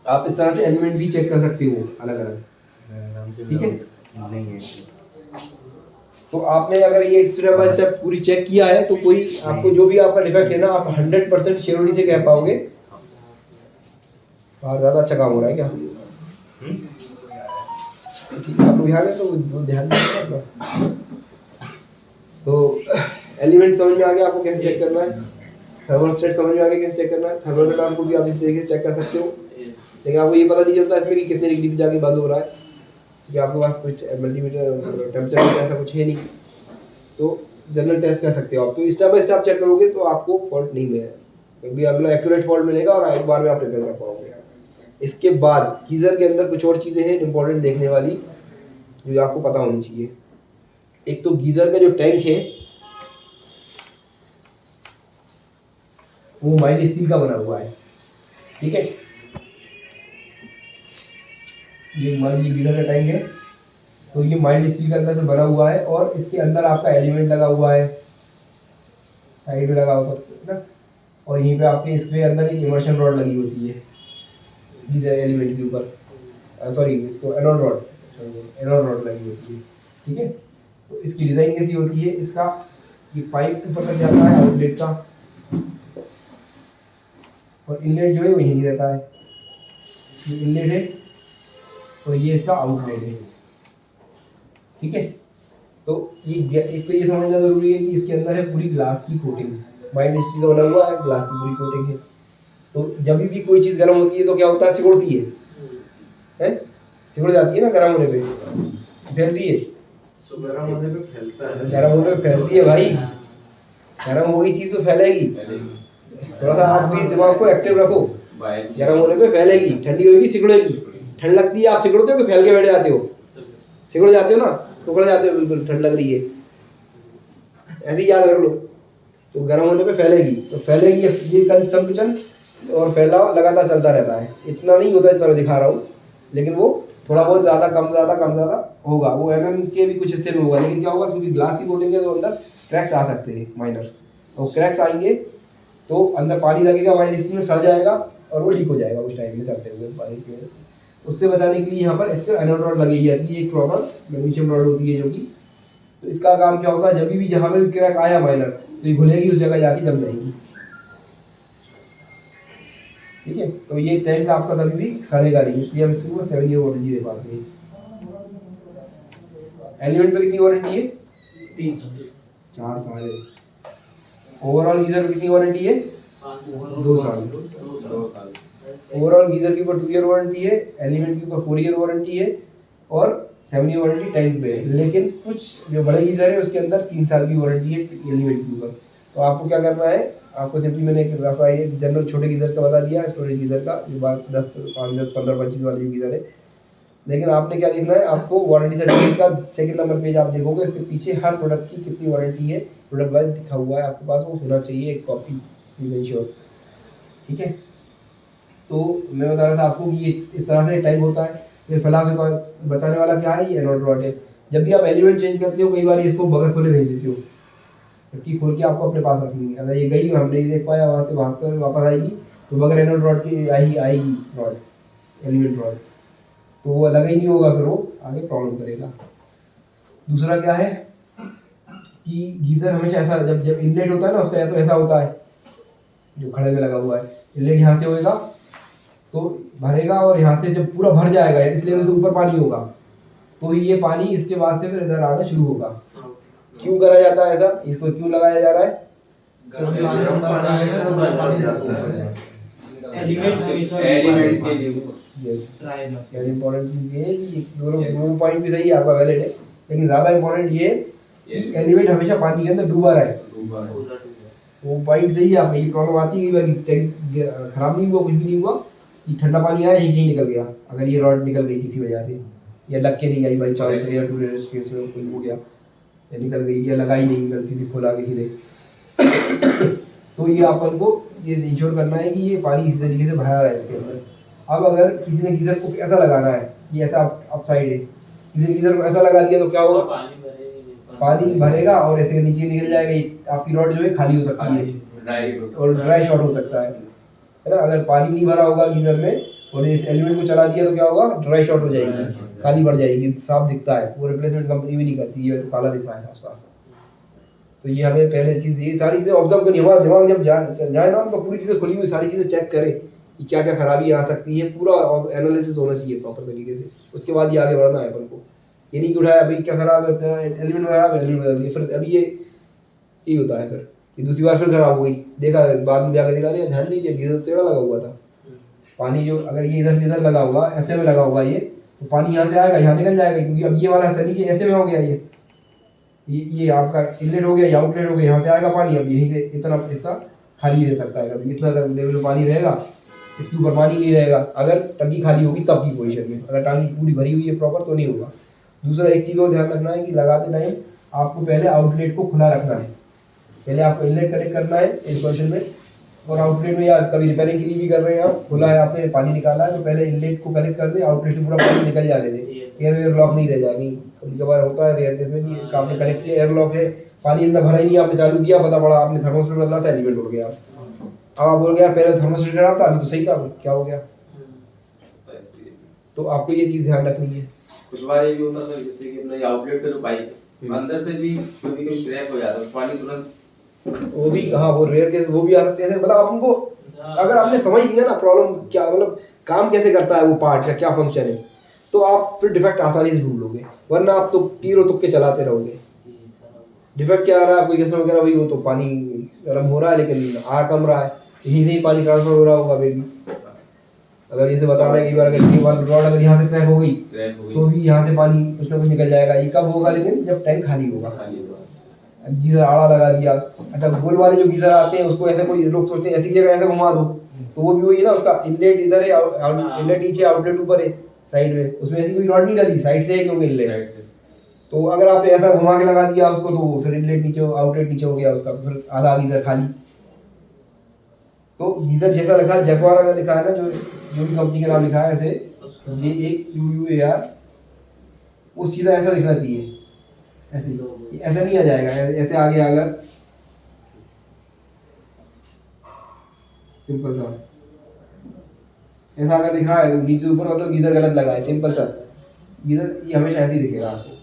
आप इस तरह से एलिमेंट भी चेक कर सकते हो अलग अलग, ठीक है। तो आपने अगर ये स्टेप बाय स्टेप पूरी चेक किया है तो कोई आपको जो भी आपका डिफेक्ट है ना, आप 100% श्योरिटी से कह पाओगे। और ज़्यादा अच्छा काम हो रहा है क्या? आप लोग यहाँ गए तो वो ध्यान दें। तो एलिमेंट समझ में आ गया आपको कैसे चेक करना है, थर्मोस्टेट समझ में आ गया कैसे चेक करना है, थर्मोमीटर को भी आप इस तरीके से चेक कर सकते हो। लेकिन आपको ये पता नहीं चलता इसमें कि कितने डिग्री पे जाके बंद हो रहा है, कि आपके पास कुछ मल्टीमीटर टेम्परेचर ऐसा कुछ है नहीं, तो जनरल टेस्ट कर सकते हो आप। तो स्टेप बाय स्टेप चेक करोगे तो आपको फॉल्ट नहीं मिलेगा, कभी आपको एक्यूरेट फॉल्ट मिलेगा और एक बार में आप रिपेयर कर पाओगे। इसके बाद गीज़र के अंदर कुछ और चीज़ें हैं इंपॉर्टेंट देखने वाली, जो आपको पता होनी चाहिए। एक तो गीज़र का जो टैंक है वो माइल्ड स्टील का बना हुआ है, ठीक है। ये मान लीजिए गीज़र का टैंक है, तो ये माइल्ड स्टील के अंदर से बना हुआ है और इसके अंदर आपका एलिमेंट लगा हुआ है, साइड में लगा होता है ना, और यहीं पे आपके इसके अंदर एक इमर्शन रॉड लगी होती है गीज़र एलिमेंट के ऊपर, सॉरी इसको एनोड रॉड लगी होती है, ठीक है। तो इसकी डिज़ाइन कैसी होती है, इसका ये पाइप ऊपर तक जाता है आउटलेट का, और इनलेट जो है वो यहीं रहता है, ये इनलेट है और ये इसका आउटलेट है, ठीक है। तो ये एक तो ये समझना ज़रूरी है कि इसके अंदर है पूरी ग्लास की कोटिंग, माइल्ड स्टील का बना हुआ है, ग्लास की पूरी कोटिंग है। तो जब भी कोई चीज़ गर्म होती है तो क्या होता है, सिकुड़ती है, सिकुड़ जाती है ना गर्म होने पे, फैलती है, तो गर्म होने पे फैलता है, गर्म होने पे फैलती है भाई, गर्म हो गई चीज़ तो फैलेगी। थोड़ा सा आप भी दिमाग को एक्टिव रखो, गर्म होने पे फैलेगी, ठंडी होगी सिकुड़ेगी। ठंड लगती है आप सिकुड़ते हो कि फैल के बैठ जाते हो, सिकुड़ जाते हो ना, टुकड़ जाते हो, बिल्कुल ठंड लग रही है, ऐसे ही याद रख लो। तो गर्म होने पे फैलेगी, तो फैलेगी ये कंसम्पशन और फैलाव लगातार चलता रहता है। इतना नहीं होता जितना मैं दिखा रहा हूँ, लेकिन वो थोड़ा बहुत ज़्यादा कम ज़्यादा होगा, वो mm के भी कुछ हिस्से में होगा। लेकिन क्या होगा, क्योंकि ग्लास की कोटिंग है तो अंदर क्रैक्स आ सकते हैं माइनर, और क्रैक्स आएंगे तो अंदर पानी लगेगा, माइल्ड स्टील में सड़ जाएगा और वो लीक हो जाएगा उस टाइम में सड़ते हुए पानी के। उससे बचाने के लिए यहाँ पर इसके एनोड रॉड लगी जाती है, एक प्रॉपर मैग्नीशियम रॉड होती है जो कि, तो इसका काम क्या होता है, जब भी जहाँ पे भी क्रैक आया माइनर, तो ये घुलेगी उस जगह जाके जम जाएगी, ठीक है। तो ये टैंक आपका कभी भी सड़ेगा नहीं, इसलिए हम इसको 7 ईयर वारंटी दे पाते हैं। एलिमेंट पे कितनी वारंटी है? 4 साल है। ओवरऑल गीजर पे कितनी वारंटी है? 2 साल। ओवरऑल गीजर के ऊपर 2 ईयर वारंटी है, एलिमेंट के ऊपर 4 ईयर वारंटी है और 7 ईयर वारंटी टैंक पे है। लेकिन कुछ जो बड़े गीजर है उसके अंदर 3 साल की वारंटी है एलिमेंट के ऊपर। तो आपको क्या करना है, आपको सिंपली मैंने एक रफ आइडिया जनरल छोटे गीजर का बता दिया, स्टोरेज गीजर का जो 15-25 वाले गीजर है। लेकिन आपने क्या देखना है, आपको वारंटी सर्टिफिकेट का सेकंड नंबर पेज आप देखोगे, उसके पीछे हर प्रोडक्ट की कितनी वारंटी है प्रोडक्ट वाइज दिखा हुआ है, आपके पास वो होना चाहिए एक कॉपी, इंश्योर, ठीक है। तो मैं बता रहा था आपको कि ये इस तरह से टैंक होता है। ये फिलहाल से बचाने वाला क्या है, ये एनोड रॉड है। जब भी आप एलिमेंट चेंज करते हो, कई बार इसको बगैर खोले भेज देते हो, जबकि खोल के आपको अपने पास रखनी है। अगर ये गई हम नहीं देख पाया वहाँ से वहाँ पर वापस आएगी, तो बगैर एनोड रॉड की आएगी रॉड, एलिमेंट रॉड, तो वो लगा ही नहीं होगा, फिर वो आगे प्रॉब्लम करेगा। दूसरा क्या है कि गीज़र हमेशा ऐसा, जब इनलेट होता है ना उसका, या तो ऐसा होता है जो खड़े में लगा हुआ है, इनलेट यहाँ से होएगा तो भरेगा, और यहाँ से जब पूरा भर जाएगा इस लेवल से ऊपर पानी होगा, तो ही ये पानी इसके बाद से फिर इधर आना शुरू होगा। क्यों करा जाता है ऐसा, इसको क्यों लगाया जा रहा है? एलिमेंट के लिए यस, वेरी इंपॉर्टेंट चीज़ ये है कि दोनों पॉइंट भी सही है, आपका वैलिड है, लेकिन ज़्यादा इंपॉर्टेंट ये है कि एलिमेंट हमेशा पानी के अंदर डूबा रहे। वो पॉइंट सही है आपका। ये प्रॉब्लम आती है कई बार कि टैंक खराब नहीं हुआ, कुछ भी नहीं हुआ, ये ठंडा पानी आया यहीं निकल गया, अगर ये रॉड निकल गई किसी वजह से, या लग के नहीं आई बाई चांस या टूरिस्ट केस में कोई हो गया या निकल गई या लगा ही नहीं, गलती से खोला किसी ने तो ये अपन को ये इंश्योर करना है कि ये पानी इसी तरीके से भरा रहा है इसके अंदर। अब अगर किसी ने गीजर को ऐसा लगाना है, ये ऐसा अप साइड है, किसी ने गीजर को ऐसा लगा दिया तो क्या होगा, पानी भरेगा और ऐसे नीचे निकल जाएगा, ये आपकी रॉड जो है खाली हो सकती है और ड्राई शॉट हो सकता है ना। अगर पानी नहीं भरा होगा गीजर में और इस एलिमेंट को चला दिया तो क्या होगा, ड्राई शॉट हो जाएगी, काली पड़ जाएगी, साफ दिखता है, वो रिप्लेसमेंट कंपनी भी नहीं करती, ये तो काला दिख रहा है साफ साफ। तो ये हमें पहले चीज़, ये सारी चीज़ें ऑब्जर्व करनी, हमारा दिमाग जब जाए ना तो पूरी चीज़ें खुली हुई सारी चीज़ें चेक करें कि क्या क्या खराबी आ सकती है, पूरा एनालिसिस होना चाहिए प्रॉपर तरीके से, उसके बाद ये आगे बढ़ना है अपन को। ये नहीं कि उठाया भाई क्या खराब है, एलिमेंट खराब है, एलिमेंट बदल दिया, फिर अभी ये होता है, फिर ये दूसरी बार फिर खराब हो गई, देखा बाद में जाकर देखा अरे ध्यान नहीं दिया गीजर टेढ़ा लगा हुआ था, पानी जो अगर ये इधर से इधर लगा हुआ ऐसे में लगा होगा ये तो पानी यहाँ से आएगा यहाँ निकल जाएगा, क्योंकि अब ये वाला ऐसा नीचे ऐसे में हो गया, ये आपका इनलेट हो गया या आउटलेट हो गया, यहाँ से आएगा पानी, अब यहीं से इतना हिस्सा खाली रह सकता है, कभी इतना लेवल में पानी रहेगा, इसके ऊपर पानी नहीं रहेगा। अगर टंकी खाली होगी तब की पोजीशन में, अगर टंकी पूरी भरी हुई है प्रॉपर तो नहीं होगा। दूसरा एक चीज़ और ध्यान रखना है कि लगाते टाइम आपको पहले आउटलेट को खुला रखना है, पहले आपको इनलेट कनेक्ट करना है इस पोजीशन में, और आउटलेट में या कभी रिपेयरिंग के लिए भी कर रहे हैं आप, खुला है आपने पानी निकाला है तो पहले इनलेट को कनेक्ट कर दे, आउटलेट से पूरा पानी निकल जाने दे, एयर वेयर ब्लॉक नहीं रह जाएगी। कभी कभार होता है रेयर केस में कि आपने कनेक्ट किया एयर ब्लॉक है, पानी अंदर भरा ही नहीं, आपने चालू किया, पता पड़ा आपने थर्मोस्टेट बदला था, एलिमेंट उड़ गया। अब आप बोल गया पहले थर्मोस्टेट खराब था, अभी तो सही था, क्या हो गया। तो आपको ये चीज़ ध्यान रखनी है। कुछ बार ये भी होता है जैसे कि अपना आउटलेट का जो पाइप है अंदर से भी कभी कभी क्रैक हो जाता है, पानी तुरंत वो भी, हाँ वो रेयर केस वो भी आ सकते हैं। मतलब आपको अगर आपने समझ लिया ना प्रॉब्लम क्या, मतलब काम कैसे करता है वो पार्ट का क्या फंक्शन है, तो आप फिर डिफेक्ट आसानी से ढूंढ लोगे, वरना आप तो तीर तुक्के चलाते रहोगे। डिफेक्ट क्या आ रहा है, कोई कस्टमर कह रहा भाई वो तो पानी गर्म हो रहा है लेकिन आ कम रहा है, यहीं से ही पानी ट्रांसफर हो रहा होगा बेबी। अगर ये से बता रहे हैं कई बार अगर ये वाली रॉड अगर यहाँ से क्रैक हो गई तो भी यहाँ से पानी कुछ ना कुछ निकल जाएगा। ये कब होगा, लेकिन जब टैंक खाली होगा। गीजर आड़ा लगा दिया, अच्छा गोल वाले जो गीजर आते हैं उसको ऐसे कोई लोग सोचते हैं ऐसी जगह ऐसे घुमा दो, तो वो भी वही ना, उसका इनलेट इधर है, इनलेट नीचे आउटलेट ऊपर है साइड में, उसमें ऐसी कोई रॉड नहीं डाली, साइड से है क्योंकि इनलेट। तो अगर आपने ऐसा घुमा के लगा दिया उसको तो फिर इनलेट नीचे आउटलेट नीचे हो गया उसका, तो फिर आधा गीजर खाली। तो गीजर जैसा लिखा है जगवार अगर लिखा है ना, जो भी कंपनी का नाम लिखा है ऐसे JAQUAR, वो सीधा ऐसा दिखना चाहिए, ऐसे ऐसा नहीं आ जाएगा, ऐसे आगे अगर सिंपल सा ऐसा अगर दिख रहा है नीचे ऊपर, मतलब गीजर गलत लगा है, सिंपल सा गीजर ये हमेशा ऐसे ही दिखेगा आपको।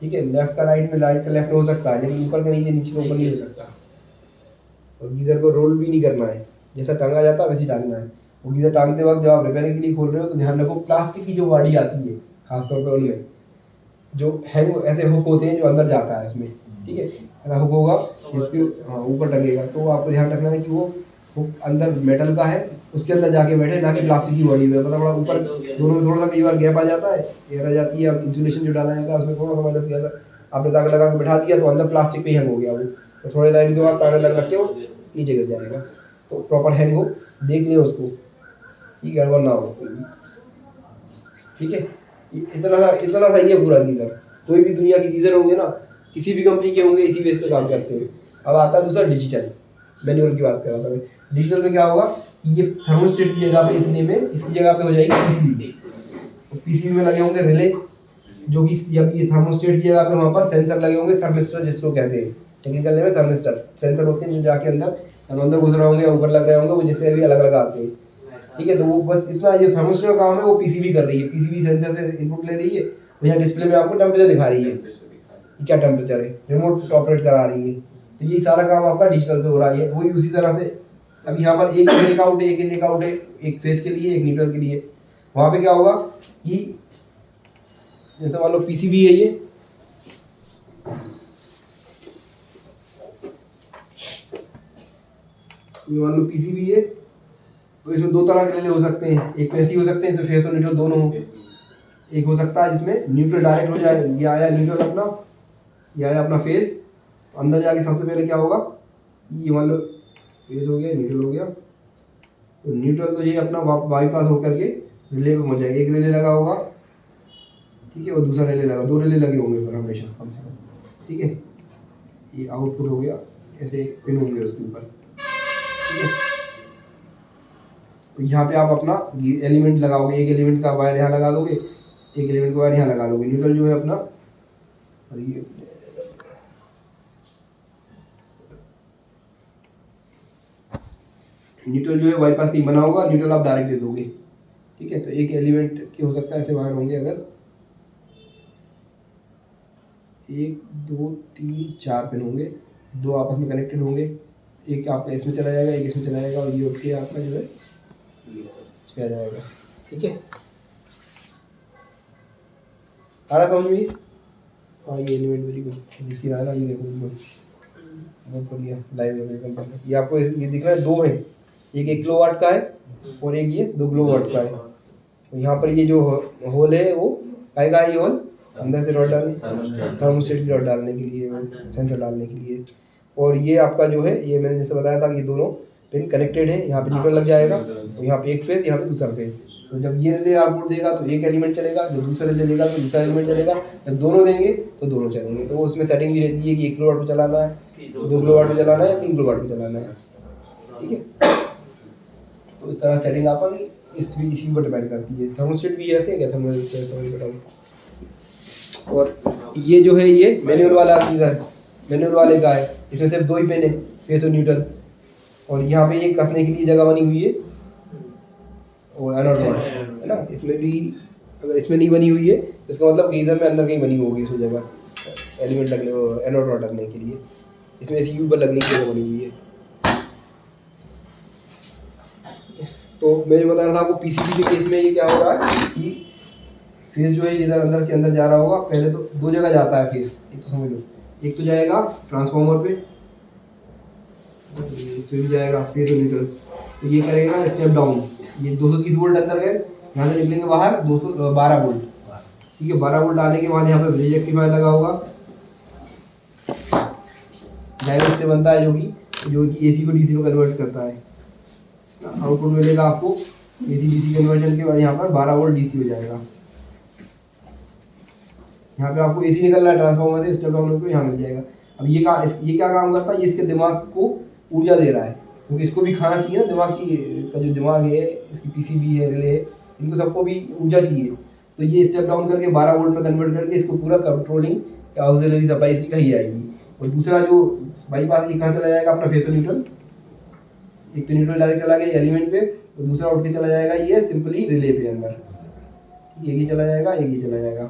ठीक है, लेफ्ट का राइट में, राइट का लेफ्ट हो सकता है, लेकिन ऊपर का नीचे, नीचे का ऊपर नहीं हो सकता। और गीजर को रोल भी नहीं करना है, जैसा टांगा जाता है वैसे ही टांगना है। वो गीजर टांगते वक्त जब आप रिपेयरिंग के लिए खोल रहे हो तो ध्यान रखो प्लास्टिक की जो बॉडी आती है खासतौर पे उनमें जो हैंग ऐसे हुक होते हैं जो अंदर जाता है उसमें, ठीक है, ऐसा हुक होगा हाँ ऊपर टंगेगा, तो आपको ध्यान रखना है कि वो हुक अंदर मेटल का है उसके अंदर जाके बैठे, ना कि प्लास्टिक की बॉडी में। पता पड़ा ऊपर दोनों में थोड़ा सा कई बार गैप आ जाता है, एयर आ जाती है, अब इंसुलेशन जो डाला जाता है उसमें थोड़ा सा माइनस किया आपने ताकत लगा के बैठा दिया तो अंदर प्लास्टिक पे हैंग हो गया वो, तो थोड़े टाइम के बाद ताकत लग के वो नीचे गिर जाएगा। तो प्रॉपर हैंग हो, देख लें उसको कि गड़बड़ ना हो कोई भी। ठीक है, इतना सा ही है पूरा गीज़र। कोई भी दुनिया के गीज़र होंगे ना, किसी भी कंपनी के होंगे, इसी बेस पे काम करते हैं। अब आता है दूसरा डिजिटल, मैनुअल की बात कर रहा था मैं। डिजिटल में क्या होगा, ये थर्मोस्टेट की जगह पे इतने में इसकी जगह पे हो जाएगी पीसीबी, तो पीसीबी में लगे होंगे रिले, जो कि जब ये थर्मोस्टेट की जगह पे वहाँ पर सेंसर लगे होंगे, थर्मिस्टर जिसको कहते हैं, टेक्निकल नेम है थर्मिस्टर। सेंसर होते हैं जो जाके अंदर घुस रहे होंगे, ऊपर लग रहे होंगे, वो जिससे भी अलग अलग आते हैं। ठीक है, तो वो बस इतना ये थर्मोस्टेट का काम है, वो पीसीबी कर रही है, पीसीबी सेंसर से इनपुट ले रही है, वो यहाँ डिस्प्ले में आपको टेम्परेचर दिखा रही है, क्या टेम्परेचर है, रिमोट ऑपरेट करा रही है। तो ये सारा काम आपका डिजिटल से हो रहा है। वही उसी तरह से अब यहाँ पर एक इन आउट है, एक इन आउट है, एक फेस के लिए, एक न्यूट्रल के लिए। वहाँ पे क्या होगा कि जैसे मान लो पीसीबी है ये, मान लो पीसीबी है, तो इसमें दो तरह के रिले हो सकते हैं, एक तो ऐसी हो सकते हैं इसमें फेस और न्यूट्रल दोनों हो, एक हो सकता है जिसमें न्यूट्रल डायरेक्ट हो जाए, ये आया न्यूट्रल अपना, ये आया अपना फेस, तो अंदर जाके सबसे पहले क्या होगा, ये मान लो फेस हो गया, न्यूट्रल हो गया, तो न्यूट्रल तो ये अपना बाईपास होकर के रिले पे पहुँच जाएगा। एक रिले लगा होगा, ठीक है, और दूसरा रिले लगा, 2 रिले लगे होंगे पर हमेशा कम से कम, ठीक है। ये आउटपुट हो गया, ऐसे पिन होंगे उसके ऊपर, ठीक है। तो यहाँ पे आप अपना एलिमेंट लगाओगे, एक एलिमेंट का वायर यहाँ लगा दोगे, एक एलिमेंट का वायर यहाँ लगा दोगे। न्यूट्रल जो है अपना, और ये न्यूट्रल जो है बाईपास कहीं बना होगा, न्यूट्रल आप डायरेक्ट दे दोगे, ठीक है। तो एक एलिमेंट के हो सकता है ऐसे वायर होंगे, अगर 1 2 3 4 पिन होंगे, 2 आपस में कनेक्टेड होंगे, एक आपका इसमें चला जाएगा, एक इसमें चला जाएगा, और ये उठ के आपका जो है इस पे आ जाएगा, ठीक है। आ रहा समझ में? हाँ, ये एलिमेंट वेरी गुड दिख ही रहा है ना, ये देखो बहुत बढ़िया लाइव है। ये आपको ये दिख रहा है, 2 है, एक 1 किलोवाट का है और एक ये 2 किलोवाट का है। तो यहाँ पर ये जो होल है वो काय का है, ये होल अंदर से रॉड डालने, थर्मोस्टेट की रॉड डालने के लिए, सेंसर डालने के लिए। और ये आपका जो है, ये मैंने जैसे बताया था कि ये दोनों पिन कनेक्टेड है, यहाँ पे न्यूट्रल लग जाएगा, और यहाँ पे एक फेज, यहाँ पे दूसरा फेज। तो जब ये रिले आउटपुट देगा तो एक एलिमेंट चलेगा, जब दूसरा रिले देगा तो दूसरा एलिमेंट चलेगा, जब दोनों देंगे तो दोनों चलेंगे। तो उसमें सेटिंग भी रहती है कि 1 किलोवाट पे चलाना है, 2 किलोवाट पे चलाना है, या 3 किलोवाट पे चलाना है, ठीक है। तो इस तरह सेटिंग अपन इसी पर डिपेंड करती है। थर्मोस्टेट भी रखें क्या, थर्मोस्टेट बताऊँ। और ये जो है, ये मैनुअल वाला, इधर मैनुअल वाले का है, इसमें सिर्फ 2 ही पिन है, फेस और न्यूट्रल। और यहाँ पे ये कसने के लिए जगह बनी हुई है, वो एनोड रॉड है ना। इसमें भी अगर इसमें नहीं बनी हुई है तो इसका मतलब कि इधर में अंदर कहीं बनी होगी इसमें जगह एलिमेंट लगने, एनोड रॉड लगने के लिए। इसमें सीयू पर लगने की जगह बनी हुई है। तो मैं जो बता रहा था आपको, पीसीबी के केस में ये क्या हो रहा है कि फेस जो है इधर अंदर के अंदर जा रहा होगा। पहले तो 2 जगह जाता है फेस, एक तो समझ लो, एक तो जाएगा ट्रांसफार्मर पे, इसमें भी जाएगा फेस और न्यूट्रल। तो ये करेगा स्टेप डाउन, ये 230 वोल्ट अंदर गए, यहाँ से निकलेंगे बाहर 212 वोल्ट, ठीक है। 12 वोल्ट आने के बाद यहाँ पे ब्रिज रेक्टिफायर लगा होगा, डायोड से बनता है, जो कि एसी को डीसी में कन्वर्ट करता है। आउटपुट मिलेगा आपको एसी डीसी कन्वर्जन के बाद, यहाँ पर 12 वोल्ट डीसी हो जाएगा। यहाँ पे आपको एसी निकल रहा है ट्रांसफार्मर से, स्टेप डाउन को यहाँ मिल जाएगा। अब ये क्या काम करता है, ये इसके दिमाग को ऊर्जा दे रहा है, क्योंकि इसको भी खाना चाहिए ना, दिमाग चाहिए। इसका जो दिमाग है, इसकी पीसीबी है, रिले है, इनको सबको भी ऊर्जा चाहिए। तो ये स्टेप डाउन करके 12 वोल्ट में कन्वर्ट करके इसको पूरा कंट्रोलिंग ऑक्सिलरी सप्लाई इसकी कही जाएगी। और दूसरा जो बाईपास, ये कहाँ चला जाएगा अपना फेस और न्यूट्रल। एक तो न्यूट्रल डायरेक्ट चला गया एलिमेंट पे, और दूसरा उठ के चला जाएगा ये सिंपली रिले पे अंदर, एक ही चला जाएगा, एक ही चला जाएगा।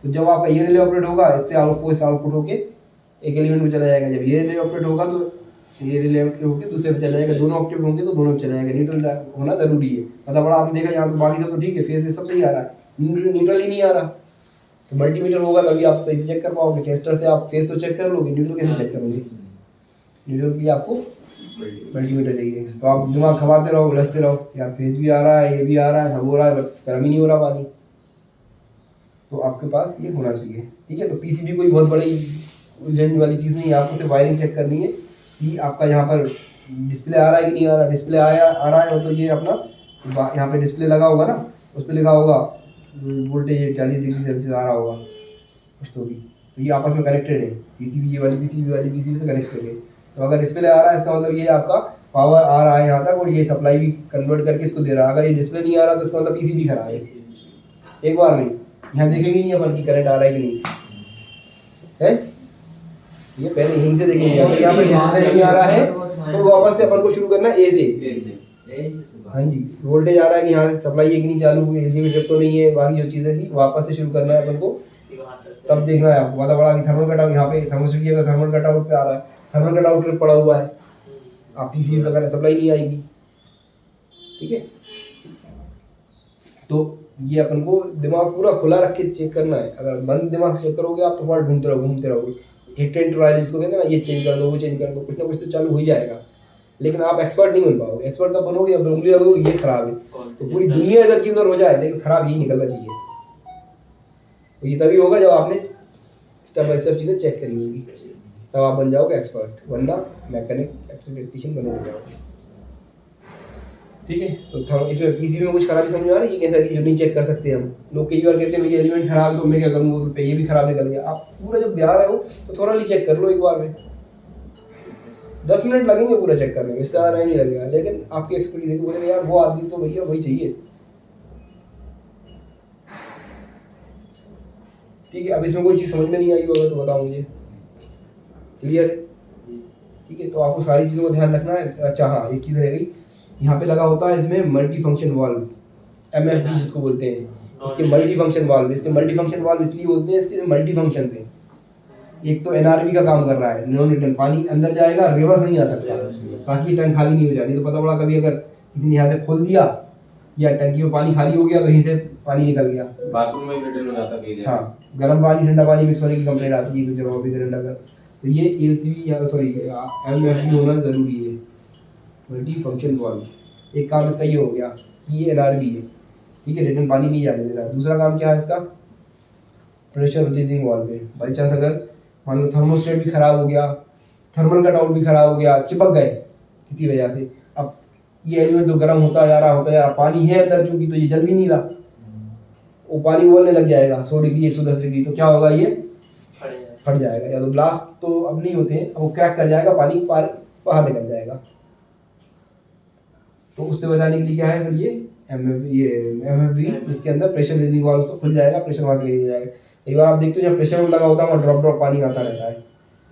तो जब आपका ये रिले ऑपरेट होगा, इससे आउटपुट होके एक एलिमेंट में चला जाएगा। जब ये रिले ऑपरेट होगा तो ये रिले ऑपरेट होकर दूसरे पे चला जाएगा, दोनों ऑपरेट होंगे तो दोनों पे चला जाएगा। न्यूट्रल होना जरूरी है। पता बड़ा आपने देखा यहाँ तो बाकी सब तो ठीक है, फेस में सब सही आ रहा है, न्यूट्रल ही नहीं आ रहा। तो मल्टीमीटर होगा तभी आप सही से चेक कर पाओगे। टेस्टर से आप फेस तो चेक कर लोगे, न्यूट्रल कैसे चेक करोगे? न्यूट्रल के लिए आपको मल्टीमीटर चाहिए। तो आप दिमाग खवाते रहो, उलझते रहो, यार फेस भी आ रहा है, ये भी आ रहा है, सब हो रहा है, बट गर्म ही नहीं हो रहा पानी। तो आपके पास ये होना चाहिए, ठीक है। तो पीसीबी कोई बहुत बड़ी उलझन वाली चीज़ नहीं है, आपको सिर्फ वायरिंग चेक करनी है कि आपका यहाँ पर डिस्प्ले आ रहा है कि नहीं आ रहा। डिस्प्ले आ रहा है मतलब ये अपना यहाँ पे डिस्प्ले लगा होगा ना, उस पर लिखा होगा वोल्टेज 40 डिग्री सेल्सियस आ रहा होगा कुछ तो भी। तो ये आपस में कनेक्टेड है, पीसीबी ये वाली पीसीबी से कनेक्टेड है। तो अगर डिस्प्ले आ रहा है, इसका मतलब ये आपका पावर आ रहा है यहाँ तक, और ये सप्लाई भी कन्वर्ट करके इसको दे रहा है। अगर ये डिस्प्ले नहीं आ रहा तो इसका मतलब पीसीबी खराब है। एक बार में यहाँ देखेंगे नहीं अपन की करंट आ रहा है कि नहीं है, ये पहले यहीं से देखेंगे। अगर यहाँ पे डिस्प्ले नहीं आ रहा है तो वापस से अपन को शुरू करना है ए से। हाँ जी, वोल्टेज आ रहा है कि यहाँ सप्लाई है कि नहीं चालू, एलसीबी ट्रिप तो नहीं है, बाकी जो चीज़ें थी वापस से शुरू करना है अपन को। तब देखना है आपको, पता पड़ा कि थर्मल कट आउट, यहाँ पे थर्मोस्टेट की अगर थर्मल कट आउट पे आ रहा है, थर्मल कट आउट ट्रिप पड़ा हुआ है, आप पीसीबी वगैरह सप्लाई नहीं आएगी, ठीक है। तो ये अपन को दिमाग पूरा खुला रख के चेक करना है। अगर बंद दिमाग से चेक करोगे आप तो फॉल्ट घूमते रहोगे। एक टेंट रॉयल जिसको कहते हैं ना, ये चेंज कर दो, वो चेंज कर दो, कुछ ना कुछ तो चालू हो ही जाएगा। लेकिन आप एक्सपर्ट नहीं बन पाओगे। एक्सपर्ट कब बनोगे, अब उंगली लगोगे ये खराब है तो पूरी दुनिया इधर की उधर हो जाए लेकिन खराब यही निकलना चाहिए। तो ये तभी होगा जब आपने स्टेप बाय स्टेप चीज़ें चेक करी होगी, तब आप बन जाओगे एक्सपर्ट, वरना मैकेनिक टेक्नीशियन बने रह जाओगे। ठीक है, तो इसमें पीसीबी में कुछ खराबी समझ में आ रही है कैसा कि जो नहीं चेक कर सकते हम लोग। कई बार कहते हैं भैया एलिमेंट खराब है तो मैं क्या करूँ, वो तो ये भी खराब निकल गया। आप पूरा जब गा रहे हो तो थोड़ा चेक कर लो एक बार में, 10 मिनट लगेंगे पूरा चेक करने में, इससे ज़्यादा टाइम नहीं लगेगा। लेकिन आपकी एक्सपर्टीज देखो, बोलेगा यार वो आदमी तो भैया वही चाहिए। ठीक है, अब इसमें कोई चीज़ समझ में नहीं आई होगा तो बताओ मुझे, क्लियर है? ठीक है, तो आपको सारी चीज़ों को ध्यान रखना है। अच्छा हाँ, एक चीज़ रह गई, यहाँ पे लगा होता है इसमें मल्टी फंक्शन वाल्व, MFV जिसको बोलते हैं। इसके मल्टी फंक्शन वाल्व, इसके मल्टी फंक्शन वाल्व इसलिए बोलते हैं, इसके मल्टी फंक्शन से एक तो NRV का काम कर रहा है, नॉन रिटर्न, पानी अंदर जाएगा रिवर्स नहीं आ सकता, ताकि टैंक खाली नहीं हो जाए। नहीं तो पता पड़ा कभी अगर किसी ने यहाँ से खोल दिया या टंकी में पानी खाली हो गया तो यहीं से पानी निकल गया, बाथरूम में रिटर्न हो जाता है। हाँ, गर्म पानी ठंडा पानी मिक्स होने की कंप्लेंट आती है कुछ जगहों पे करंट अगर, तो ये MFV होना ज़रूरी है, मल्टी फंक्शन वाल्व। एक काम इसका ये हो गया कि ये NRV है, ठीक है, रिटर्न पानी नहीं जाने देना। दूसरा काम क्या है इसका, प्रेशर रिलीजिंग वाल्व है। बाई चांस अगर मान लो थर्मोस्टेट भी खराब हो गया, थर्मल कट आउट भी खराब हो गया, चिपक गए किसी वजह से, अब ये एलिमेंट तो गर्म होता जा रहा, पानी है अंदर चूंकि तो ये जल भी नहीं रहा, वो पानी उबलने लग जाएगा 100 डिग्री 110 डिग्री, तो क्या होगा, ये फट जाएगा। या तो ब्लास्ट तो अब नहीं होते हैं, अब वो क्रैक कर जाएगा, पानी बाहर निकल जाएगा। तो उससे बचाने के लिए क्या है फिर ये MFV, इसके अंदर प्रेशर रिलीजिंग वाल्व उसको खुल जाएगा, प्रेशर वहाँ से ले जाएगा। कई बार आप देखते हो जब प्रेशर लगा होता है वहाँ ड्रॉप पानी आता रहता है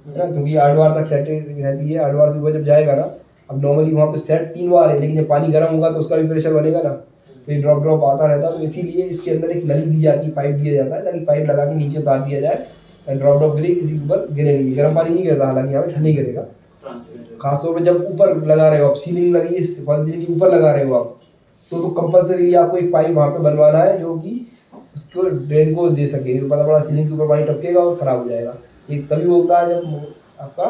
ना, क्योंकि 8 बार तक सेट रहती है, 8 बार से ऊपर जब जाएगा ना, अब नॉर्मली वहाँ पे सेट 3 बार है, लेकिन जब पानी गर्म होगा तो उसका भी प्रेशर बनेगा ना, तो ये ड्रॉप आता रहता है। तो इसीलिए इसके अंदर एक नली दी जाती है, पाइप दिया जाता है, ताकि पाइप लगा के नीचे उतार दिया जाए, ड्रॉप गिरे किसी के ऊपर गिरे नहीं, गर्म पानी नहीं गिरता, हालांकि यहाँ पे ठंडी गिरेगा। खासतौर पर जब ऊपर लगा रहे हो आप, सीलिंग लगी है के ऊपर लगा रहे हो आप, तो कंपलसरी आपको एक पाइप वहाँ पे बनवाना है जो कि उसको ड्रेन को दे सके। तो पता पड़ा सीलिंग के ऊपर पानी टपकेगा और खराब हो जाएगा। ये तभी होता है जब आपका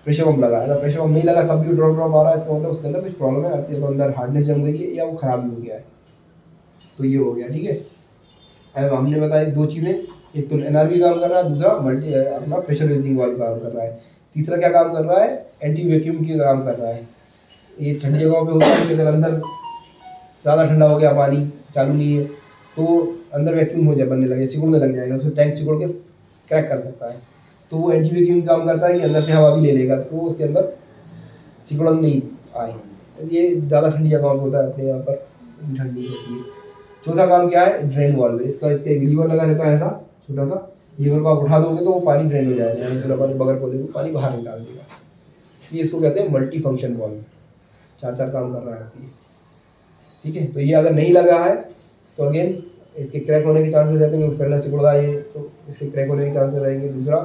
प्रेशर पंप लगा है। अगर प्रेशर पंप नहीं लगा तब भी ड्रॉप आ रहा है, इसका मतलब उसके अंदर कुछ प्रॉब्लम है, तो अंदर हार्डनेस जम गई है या वो खराब हो गया है, तो ये हो गया। ठीक है, अब हमने बताया 2 चीज़ें, एक तो NRV काम कर रहा है, दूसरा मल्टी अपना प्रेशर रिलीजिंग वाल्व काम कर रहा है, तीसरा क्या काम कर रहा है, एंटी वैक्यूम की काम कर रहा है। ये ठंडी जगहों पे होता है कि अगर अंदर ज़्यादा ठंडा हो गया, पानी चालू नहीं है, तो अंदर वैक्यूम हो जाए, बनने लगे, सिकुड़ने लग जाएगा, उसमें टैंक सिकुड़ के क्रैक कर सकता है। तो वो एंटी वैक्यूम काम करता है कि अंदर से हवा भी ले लेगा, तो वो उसके अंदर सिकुड़न नहीं आए। ये ज़्यादा ठंडी जगहों पर होता है, अपने यहाँ पर ठंडी होती है। चौथा काम क्या है, ड्रेन वाल्व। इसके लीवर लगा रहता है, ऐसा छोटा सा लीवर को आप उठा दोगे तो वो पानी ड्रेन हो जाएगा, बगैर खोले को पानी बाहर निकाल देगा, इसलिए इसको कहते हैं मल्टी फंक्शन वाल्व। 4 काम कर रहा है आपकी। ठीक है, तो ये अगर नहीं लगा है तो अगेन इसके क्रैक होने के चांसेस रहते हैं, फैलना सिकुड़ रहा है तो इसके क्रैक होने के चांसेस रहेंगे। दूसरा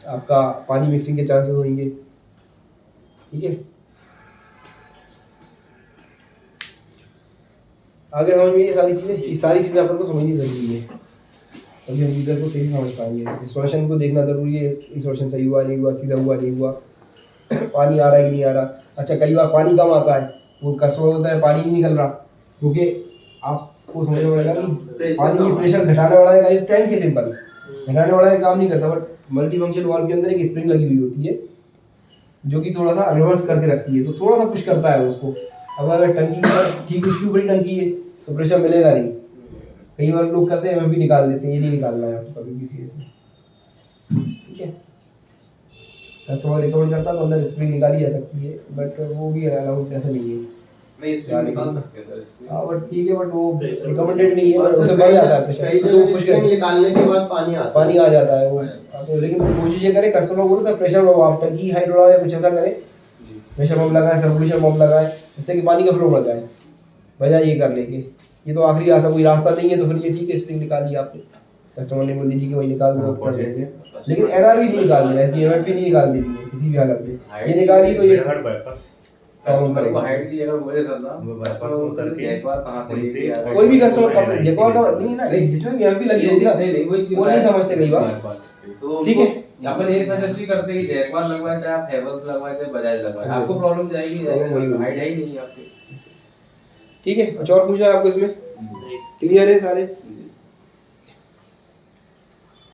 आपका पानी मिक्सिंग के चांसेस होंगे। ठीक है, आगे समझ में ये सारी चीज़ें अपन को समझनी ज़रूरी है, तभी हम यूजर को सही समझ पाएंगे। इंस्टॉलेशन को देखना ज़रूरी है, इंस्टॉलेशन सही हुआ नहीं हुआ, सीधा हुआ नहीं हुआ, पानी आ रहा है कि नहीं आ रहा। अच्छा, कई बार पानी कम आता है, वो कस्टमर बोलता है पानी नहीं निकल रहा, क्योंकि आपको समझना पड़ेगा कि पानी की प्रेशर घटाने वाला है, टैंक है सिंपल, घटाने वाला है काम नहीं करता, बट मल्टी फंक्शन वाल्व के अंदर एक स्प्रिंग लगी हुई होती है जो कि थोड़ा सा रिवर्स करके रखती है, तो थोड़ा सा पुश करता है उसको। अब अगर टंकी ठीक उसकी ऊपर ही टंकी है तो प्रेशर मिलेगा नहीं। कई बार लोग करते हैं MFV निकाल देते हैं, ये नहीं निकालना है आपको कभी किसी इसमें। ठीक है, कस्टमर रिकमेंड करता है तो अंदर स्प्रिंग निकाली जा सकती है, बट वो भी अलाउड ऐसा नहीं है। नहीं, स्प्रिंग निकाल सकते हैं सर। हाँ, बट ठीक है, बट वो रिकमेंडेड नहीं है, उससे बढ़ जाता है प्रेशर, तो वो पुश निकालने के बाद पानी आ जाता है वो। तो लेकिन कोशिश ये करें, कस्टमर बोले तो प्रेशर आप टंकी हाइट बढ़ाओ या कुछ ऐसा करें, प्रेशर पंप लगाए, सर्कुलेशन पंप लगाए, जिससे कि पानी का फ्लो बढ़ जाए, बजाय ये करने के। ये तो आखिरी रास्ता, कोई रास्ता नहीं है तो फिर ये ठीक है, स्प्रिंग निकाल लिया आपने, कस्टमर ने बोल दी कि वही निकाल दो, कर देंगे। लेकिन NRV नहीं निकाल देना, इसकी MFV नहीं निकाल देनी है किसी भी हालत में। ये निकाली तो ये प्रॉब्लम कस्टमर को करेगा। हाइट की जगह बोले सर ना वो बाईपास में उतर के जैकवार कहाँ से वहीं से लेके आ रहा है? कोई भी कस्टमर कोई अपने नहीं, जगह का नहीं, नहीं है ना, जिसमें भी एमपी लगी ये होगी चीज- ना, नहीं नहीं वही चीज वो नहीं बताया। समझते कई बार। बाईपास पे। तो ठीक है। अपन ये सजेस्ट भी करते हैं कि जैकवार लगवाए चाहे आप हेवल्स लगवाए चाहे बजाज लगवाए, हाँ। आपको प्रॉब्लम जाएगी प्रॉब्लम वही होगी। हाइट है ही नहीं आपकी। ठीक है, कुछ और पूछना है आपको इसमें? क्लियर है सारे?